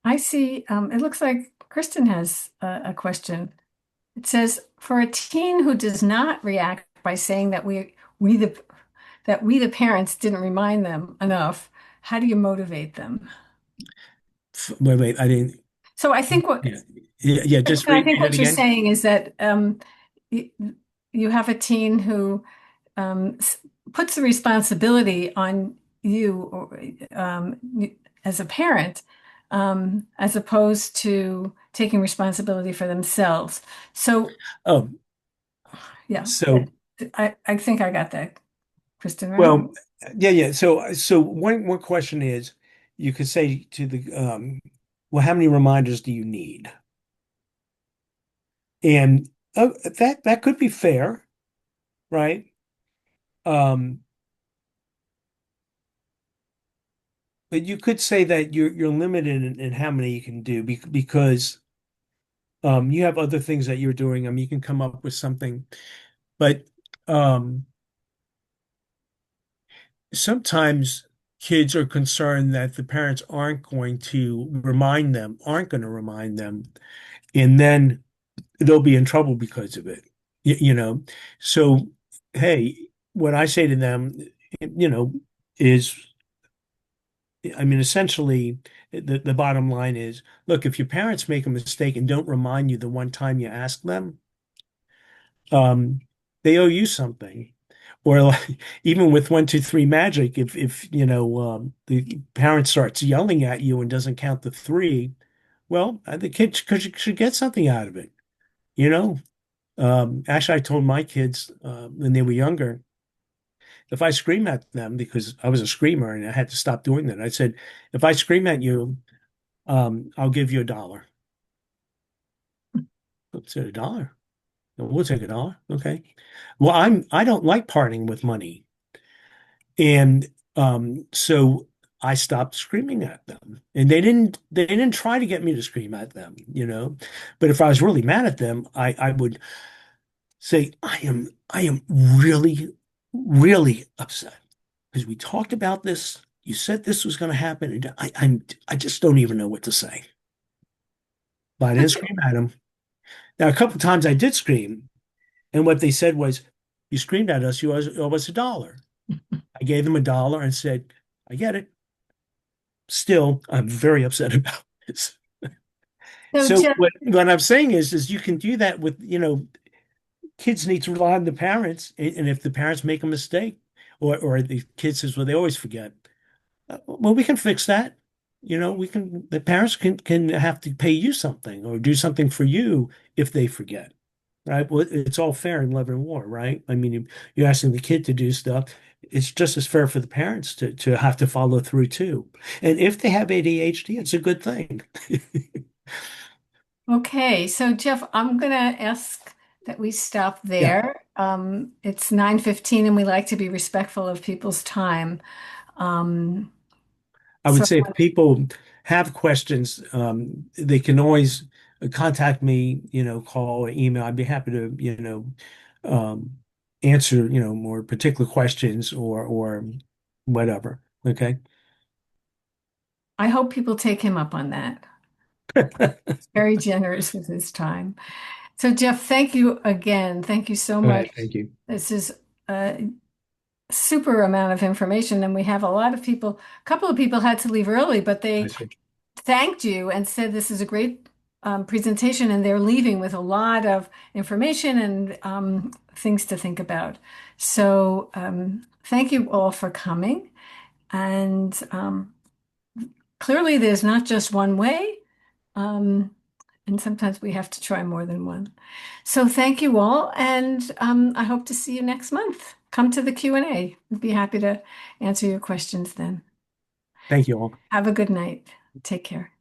I see. It looks like Kristen has a question. It says, for a teen who does not react by saying that we the parents didn't remind them enough, how do you motivate them? Wait, I didn't. So I think what Yeah, yeah. Just Kristen, I think read it what you're again. saying is that you, you have a teen who puts the responsibility on you or, as a parent, as opposed to taking responsibility for themselves. So, Oh, yeah, so I think I got that, Kristen, right? well, yeah, yeah. So one question is, you could say to the well, how many reminders do you need? And that could be fair, right? Um, but you could say that you're limited in how many you can do because you have other things that you're doing. I mean, you can come up with something, but um, sometimes kids are concerned that the parents aren't going to remind them, and then they'll be in trouble because of it. So hey, what I say to them, you know, is I mean, essentially, the bottom line is, look, if your parents make a mistake and don't remind you the one time you ask them, um, they owe you something. Or like, even with 1, 2, 3 magic, if the parent starts yelling at you and doesn't count the three, well, the kid should get something out of it. You know, actually, I told my kids when they were younger, if I scream at them because I was a screamer and I had to stop doing that, I said, if I scream at you, I'll give you $1. Let's say $1. We'll take $1. Okay. Well, I don't like parting with money. And so I stopped screaming at them. And they didn't try to get me to scream at them. But if I was really mad at them, I would say, I am really, really upset because we talked about this. You said this was going to happen, and I just don't even know what to say. But I didn't scream at them. Now, a couple of times I did scream, and what they said was, "You screamed at us. You owe us $1." I gave them $1 and said, "I get it. Still, I'm very upset about this." So, So Jeff, what I'm saying is you can do that with, kids need to rely on the parents, and if the parents make a mistake, or the kid says, "Well, they always forget." Well, we can fix that. The parents can have to pay you something or do something for you if they forget. right? Well, it's all fair in love and war, right? I mean, you're asking the kid to do stuff. It's just as fair for the parents to have to follow through too. And if they have ADHD, it's a good thing. Okay, so Jeff, I'm gonna ask that we stop Yeah. there. It's 9:15 and we like to be respectful of people's time. Um, I would so say if people have questions, they can always contact me, call or email. I'd be happy to, answer, more particular questions or whatever. Okay. I hope people take him up on that. Very generous with his time. So Jeff, thank you again. Thank you so All much. right. Thank you. This is a super amount of information, and we have a lot of people, a couple of people had to leave early, but I they see. thanked you and said this is a great presentation, and they're leaving with a lot of information and things to think about. So thank you all for coming. And clearly, there's not just one way, and sometimes we have to try more than one. So thank you all, and I hope to see you next month. Come to the Q&A. We'd be happy to answer your questions then. Thank you all. Have a good night. Take care.